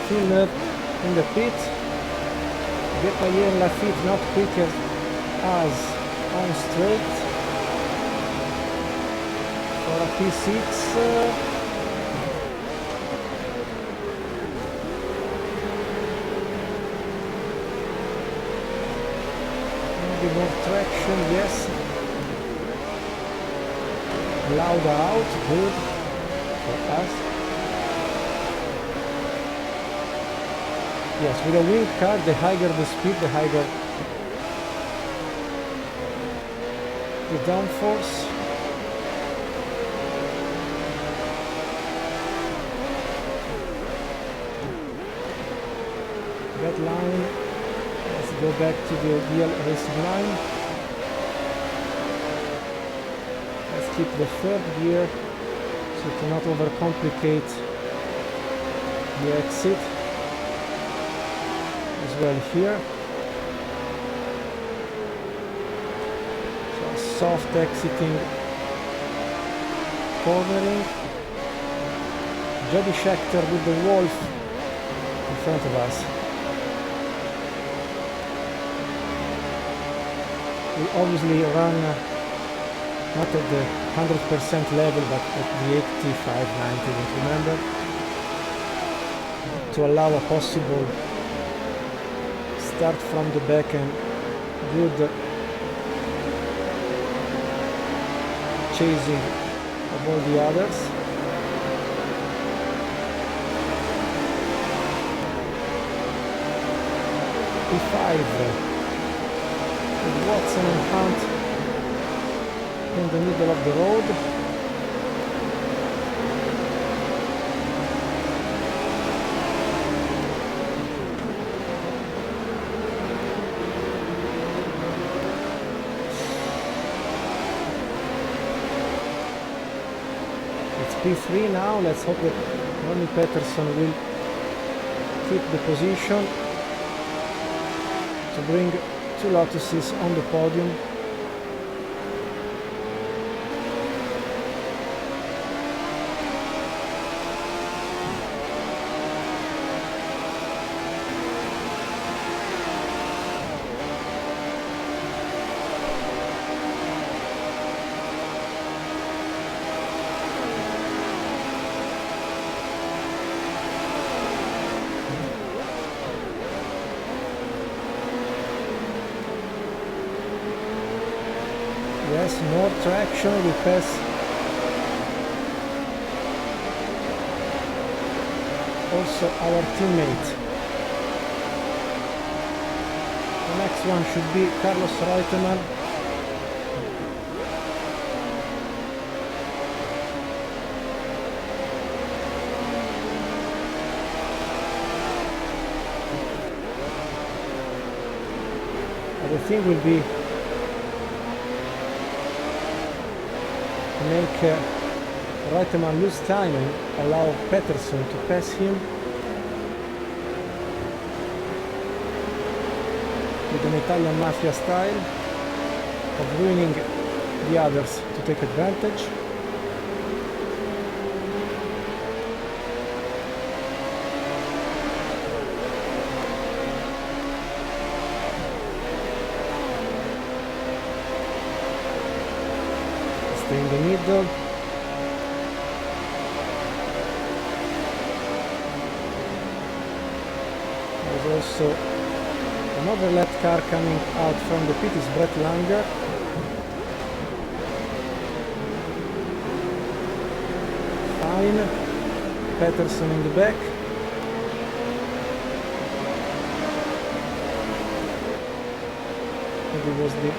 Villeneuve in the pit. Depailler and Lafitte not quicker as on straight. For a P6. More traction, yes. Lauda out, good for us. Yes, with a wing car, the higher the speed, the higher the downforce. That line. Let's go back to the real racing line. Let's keep the third gear. So to not overcomplicate the exit as well here. So soft exiting, cornering. Jody Scheckter with the Wolf in front of us. We obviously run not at the 100% level, but at the 85, 90, don't remember, to allow a possible start from the back and good chasing of all the others. P5 with Watson and Hunt in the middle of the road. It's P3 now. Let's hope that Ronnie Peterson will keep the position to bring two Lotuses on the podium. Yes, more traction, we pass also our teammate. The next one should be Carlos Reutemann. The thing will be make Reutemann lose time and allow Peterson to pass him with an Italian mafia style of ruining the others to take advantage. In the middle. There's also an overlap car coming out from the pit, is Brett Langer. Fine. Peterson in the back. Maybe it was the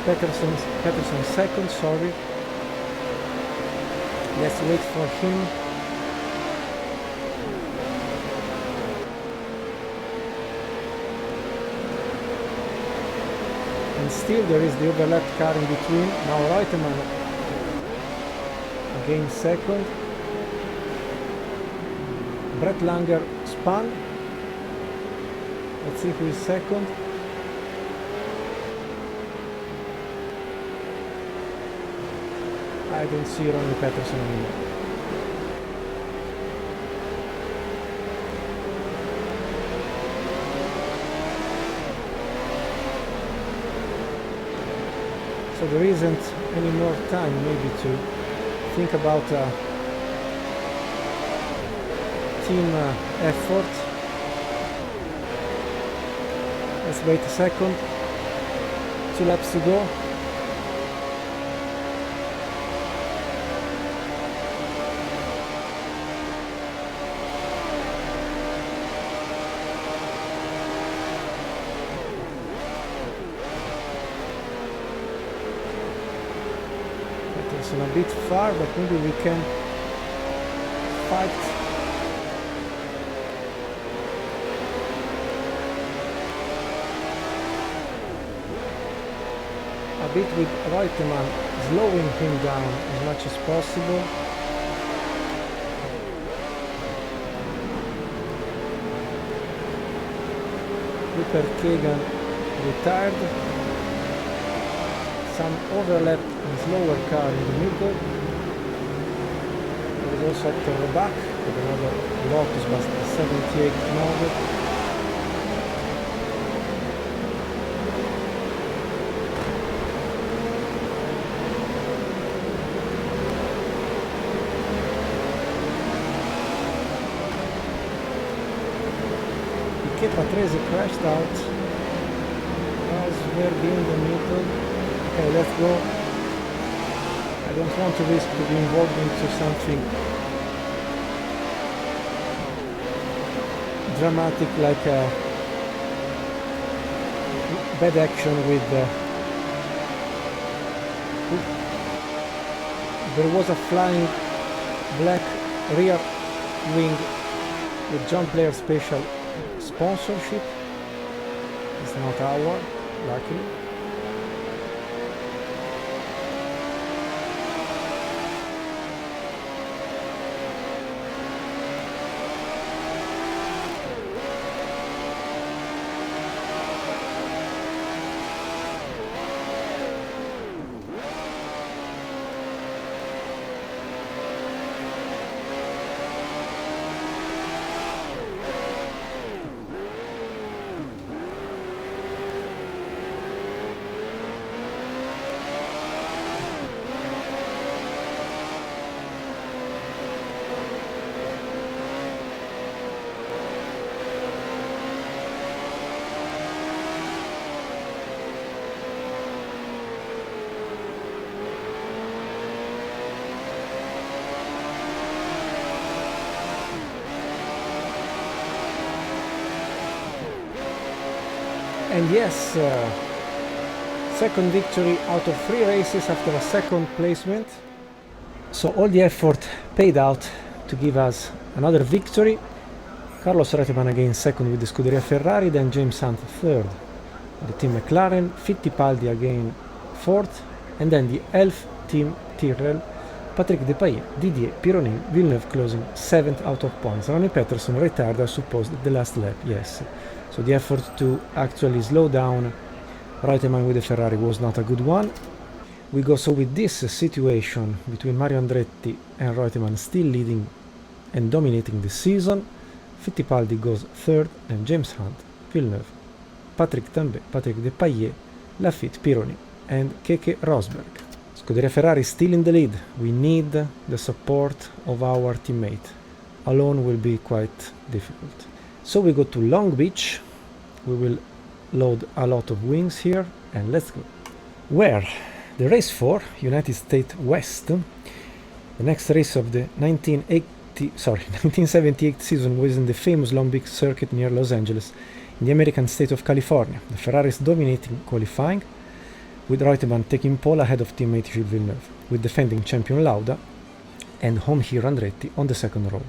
Peterson second, sorry. Let's wait for him. And still there is the overlapped car in between. Now Reutemann again second. Brett Langer spun. Let's see who is second. I don't see Ronnie Peterson anymore. So there isn't any more time maybe to think about a team effort. Let's wait a second. 2 laps to go. A bit far, but maybe we can fight. A bit with Reutemann, slowing him down as much as possible. Rupert Kagan retired. Some overlap in slower car in the middle. There is also Hector Roback with another Lotus but 78 model. Piquet Patrese crashed out. Rosberg in the middle. Okay, let's go. I don't want to risk to be involved into something dramatic like a bad action with there was a flying black rear wing with John Player Special sponsorship. It's not our, luckily. And yes, second victory out of 3 races after a second placement. So all the effort paid out to give us another victory. Carlos Reutemann again second with the Scuderia Ferrari, then James Hunt third, the team McLaren, Fittipaldi again fourth, and then the Elf team Tyrrell, Patrick Depailler, Didier Pironi, Villeneuve closing 7th out of points. Ronnie Peterson retired, I suppose, at the last lap, yes. So the effort to actually slow down Reutemann with the Ferrari was not a good one. We go so with this situation between Mario Andretti and Reutemann still leading and dominating the season. Fittipaldi goes third, and James Hunt, Villeneuve, Patrick Tambay, Patrick Depailler, Laffite, Pironi, and Keke Rosberg. Scuderia Ferrari still in the lead. We need the support of our teammate. Alone will be quite difficult. So we go to Long Beach. We will load a lot of wings here, and let's go. Where the race for United States West, the next race of the 1978 season was in the famous Long Beach circuit near Los Angeles in the American state of California. The Ferraris dominating qualifying, with Reutemann taking pole ahead of teammate Gilles Villeneuve, with defending champion Lauda and home hero Andretti on the second row.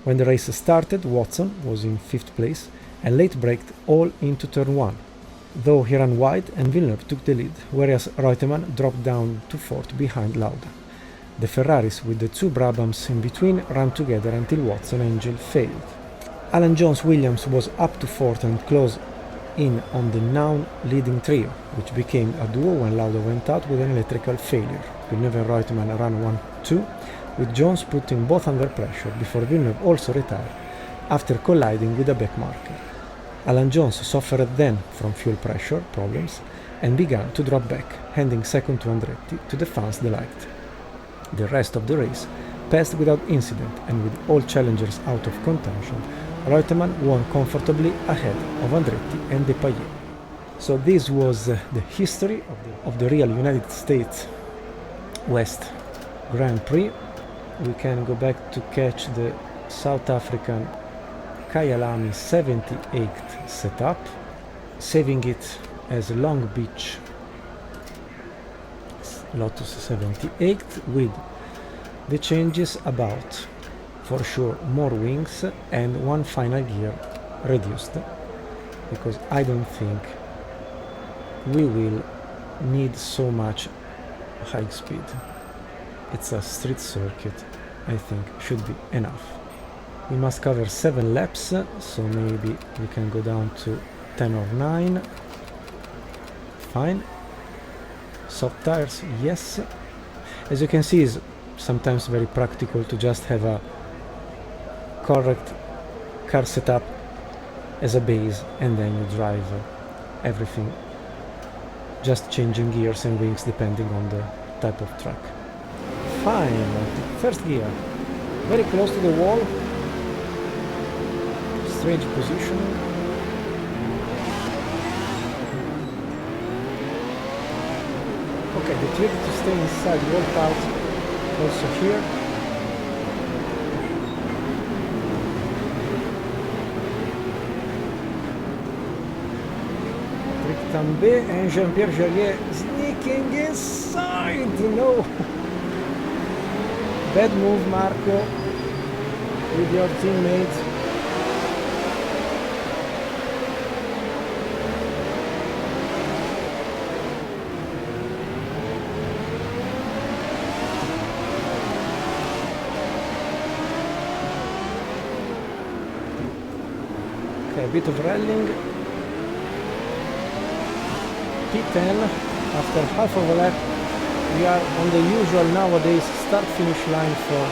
When the race started, Watson was in 5th place and late braked all into turn 1, though he ran wide and Villeneuve took the lead, whereas Reutemann dropped down to 4th behind Lauda. The Ferraris with the 2 Brabhams in between ran together until Watson and Gilles failed. Alan Jones Williams was up to 4th and closed in on the now leading trio, which became a duo when Lauda went out with an electrical failure. Villeneuve and Reutemann ran 1-2, with Jones putting both under pressure before Villeneuve also retired after colliding with a back marker. Alan Jones suffered then from fuel pressure problems and began to drop back, handing second to Andretti, to the fans' delight. The rest of the race passed without incident, and with all challengers out of contention, Reutemann won comfortably ahead of Andretti and Depailler. So this was the history of the real United States West Grand Prix. We can go back to catch the South African Kyalami 78th setup, saving it as Long Beach Lotus 78 with the changes about, for sure, more wings and 1 final gear reduced, because I don't think we will need so much high speed. It's a street circuit, I think, should be enough. We must cover 7 laps, so maybe we can go down to 10 or 9. Fine. Soft tires, yes. As you can see, it's sometimes very practical to just have a correct car setup as a base, and then you drive everything, just changing gears and wings depending on the type of track. Fine, first gear, very close to the wall, strange positioning. Okay, the trick to stay inside the wall part also here. Tambay and Jean-Pierre Joliet sneaking inside! No! Bad move, Marco, with your teammate. Okay, a bit of rallying. P10, after half of a lap, we are on the usual nowadays start-finish line for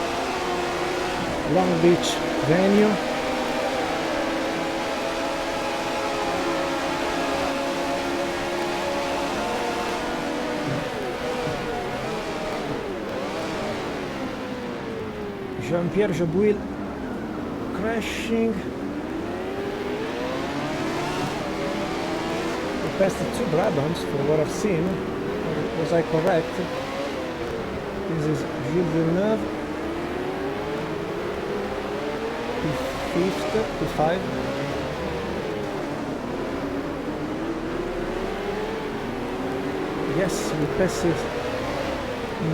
Long Beach venue. Jean-Pierre Jabouille crashing. Past the 2 Brabants for what I've seen. Was I correct? This is Gilles Villeneuve, P5th, P5. Yes, we pass it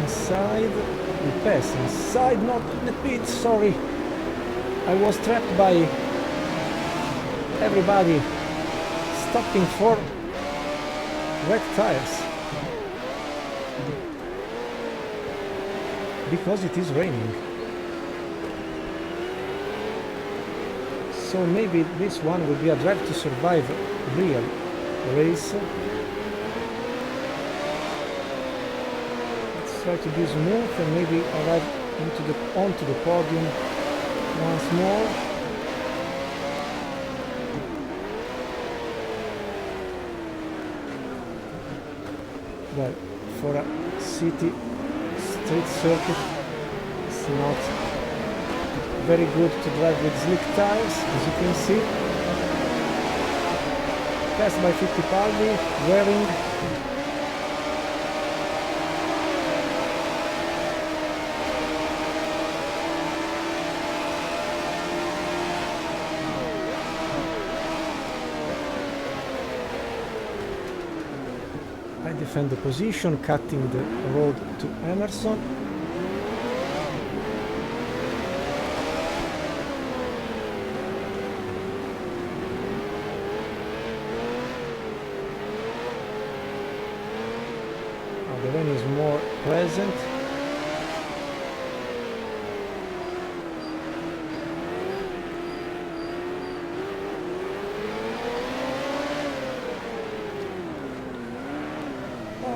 inside. We pass inside, not in the pit, sorry. I was trapped by everybody stopping for wet tires because it is raining. So maybe this one will be a drive to survive real race. Let's try to be smooth and maybe arrive onto the podium once more. Well, for a city street circuit, it's not very good to drive with slick tires, as you can see. Passed by Fittipaldi, wearing. Defend the position, cutting the road to Emerson. The rain is more present.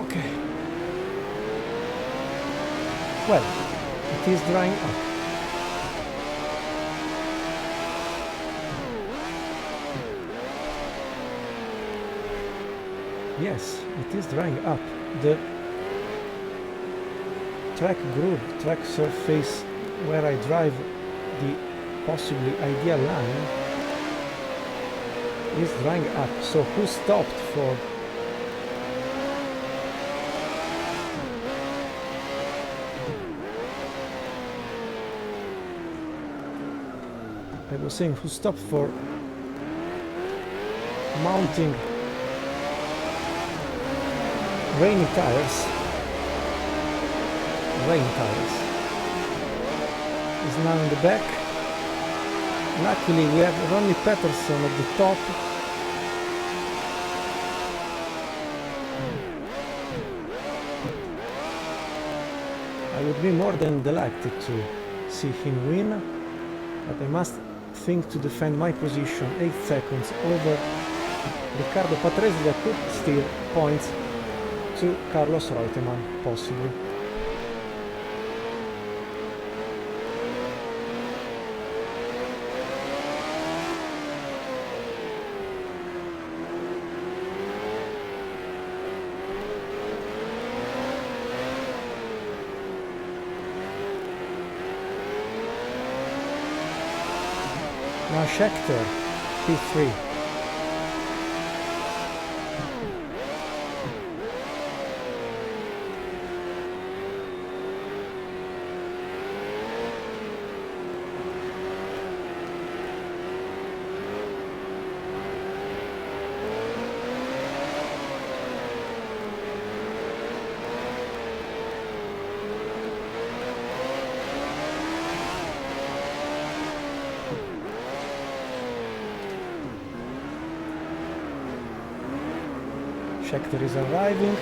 Okay. Well, it is drying up. Yes, it is drying up. The track groove, track surface where I drive the possibly ideal line is drying up. So who stopped for I was saying who stopped for mounting rainy tires, rain tires, is now in the back. Luckily we have Ronnie Peterons at the top. would be more than delighted to see him win, but I must think to defend my position 8 seconds over Riccardo Patrese that could steal points to Carlos Reutemann, possibly. Now Scheckter, P3. Scheckter is arriving,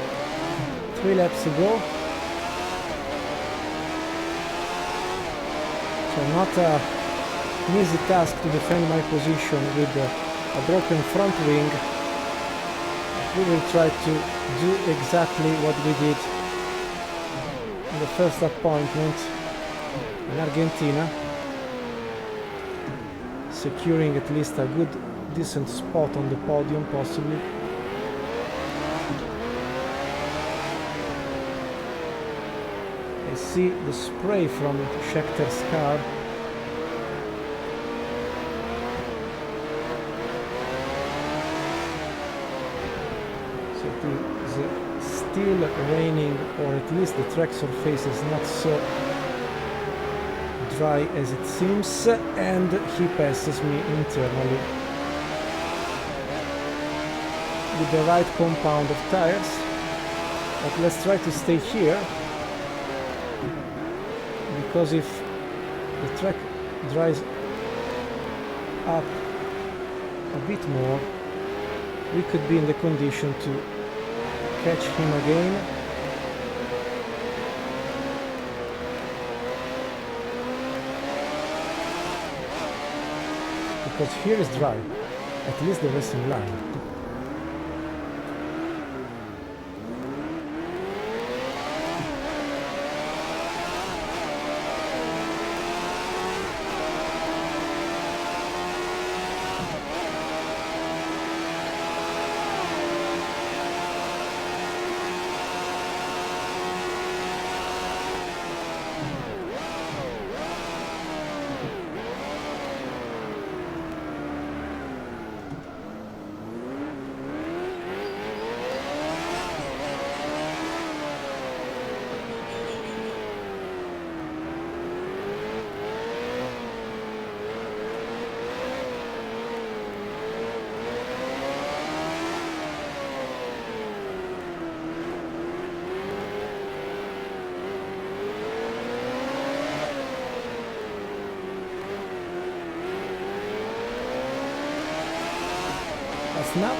3 laps to go. So not an easy task to defend my position with a broken front wing. We will try to do exactly what we did in the first appointment in Argentina, securing at least a good decent spot on the podium possibly. I see the spray from Scheckter's car. So it is still raining, or at least the track surface is not so dry as it seems, and he passes me internally with the right compound of tires. But let's try to stay here, because if the track dries up a bit more, we could be in the condition to catch him again. Because here is dry, at least the racing line.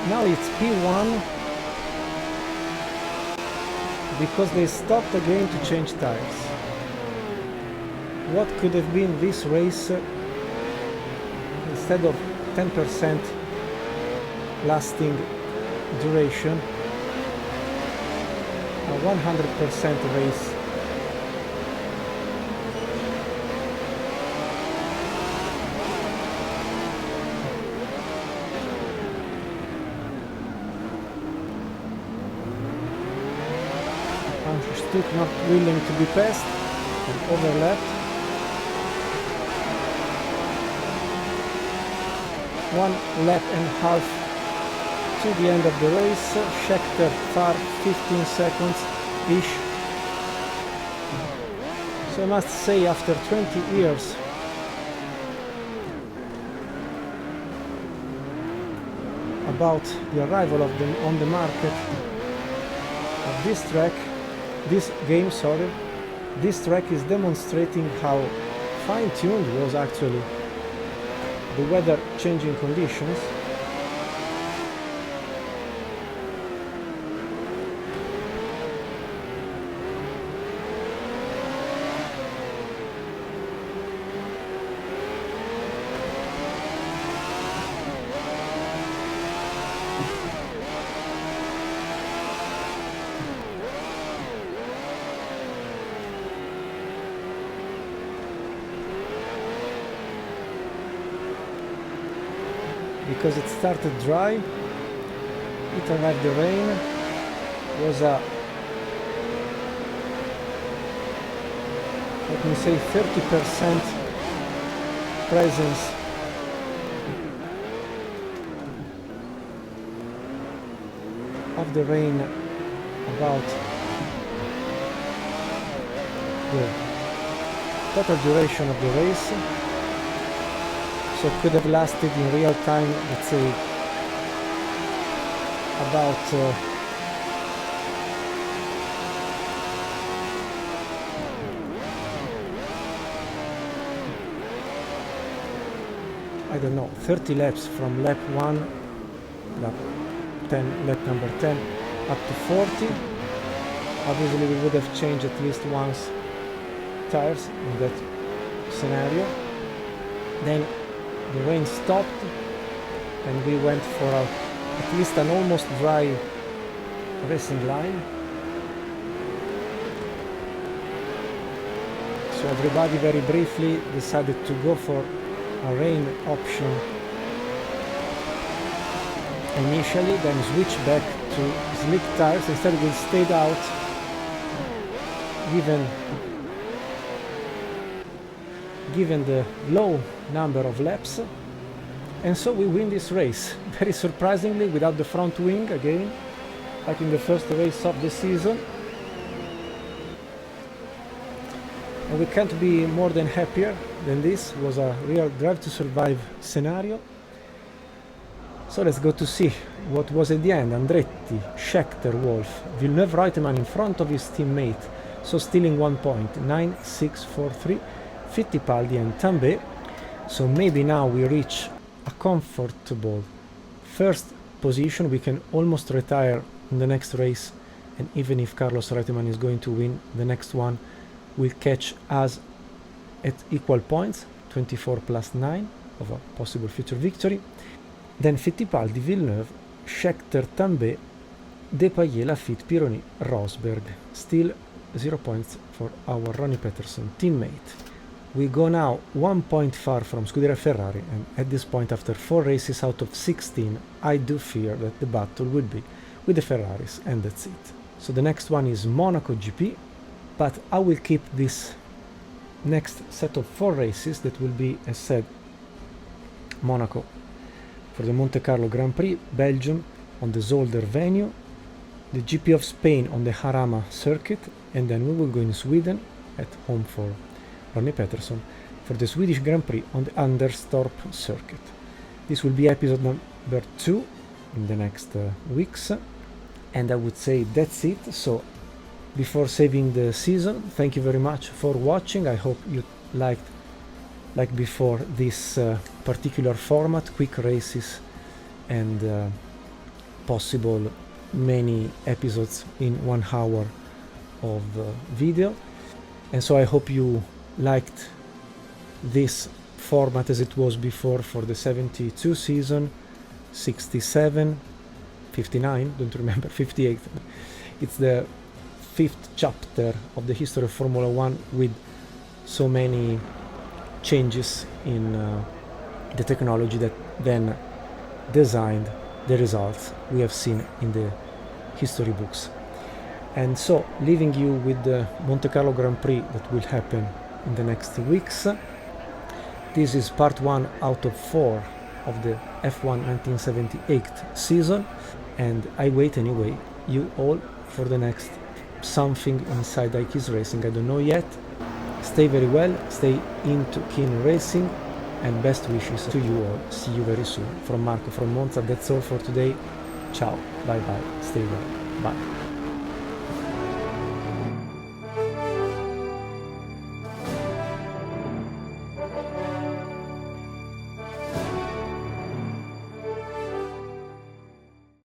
Now it's P1 because they stopped again to change tires. What could have been this race instead of 10% lasting duration, a 100% race. Stuck not willing to be passed and overlapped. 1 lap and a half to the end of the race. Scheckter far 15 seconds ish. So I must say, after 20 years about the arrival of them on the market of this track, this track is demonstrating how fine-tuned was actually the weather changing conditions. because it started dry, it arrived the rain, was a, let me say, 30% presence of the rain about the total duration of the race, so it could have lasted in real time, let's say, about I don't know, 30 laps from lap 1, lap number 10 up to 40. Obviously we would have changed at least once tires in that scenario. Then the rain stopped and we went for at least an almost dry racing line. So everybody very briefly decided to go for a rain option initially, then switch back to slick tires. Instead we stayed out given the low number of laps, and so we win this race very surprisingly without the front wing again, like in the first race of the season. And we can't be more than happier than this. It was a real drive to survive scenario. So let's go to see what was at the end. Andretti, Scheckter, Wolf, Villeneuve, Reutemann in front of his teammate, so stealing 1 point, 9.643, Fittipaldi and Tambay. So maybe now we reach a comfortable first position. We can almost retire in the next race, and even if Carlos Reutemann is going to win the next one, will catch us at equal points, 24 plus 9 of a possible future victory. Then Fittipaldi, Villeneuve, Scheckter, Tambay, Depailler, Lafitte, Pironi, Rosberg. Still 0 points for our Ronnie Peterson teammate. We go now 1 point far from Scuderia Ferrari, and at this point, after 4 races out of 16, I do fear that the battle will be with the Ferraris, and that's it. So the next one is Monaco GP, but I will keep this next set of 4 races that will be, as said, Monaco for the Monte Carlo Grand Prix, Belgium on the Zolder venue, the GP of Spain on the Jarama circuit, and then we will go in Sweden at home for Ronnie Peterson for the Swedish Grand Prix on the Anderstorp circuit. This will be episode number 2 in the next weeks, and I would say that's it. So before saving the season, thank you very much for watching. I hope you liked, like before, this particular format, quick races and possible many episodes in 1 hour of video. And so I hope you liked this format as it was before for the 72 season, 67, 59, don't remember, 58. It's the 5th chapter of the history of Formula 1 with so many changes in the technology that then designed the results we have seen in the history books. And so, leaving you with the Monte Carlo Grand Prix that will happen in the next weeks. This is part 1 out of 4 of the F1 1978 season, and I wait anyway you all for the next something inside iKeysRacing. I don't know yet. Stay very well, stay into keen racing, and best wishes to you all. See you very soon. From Marco from Monza, that's all for today. Ciao, bye bye, stay well, bye.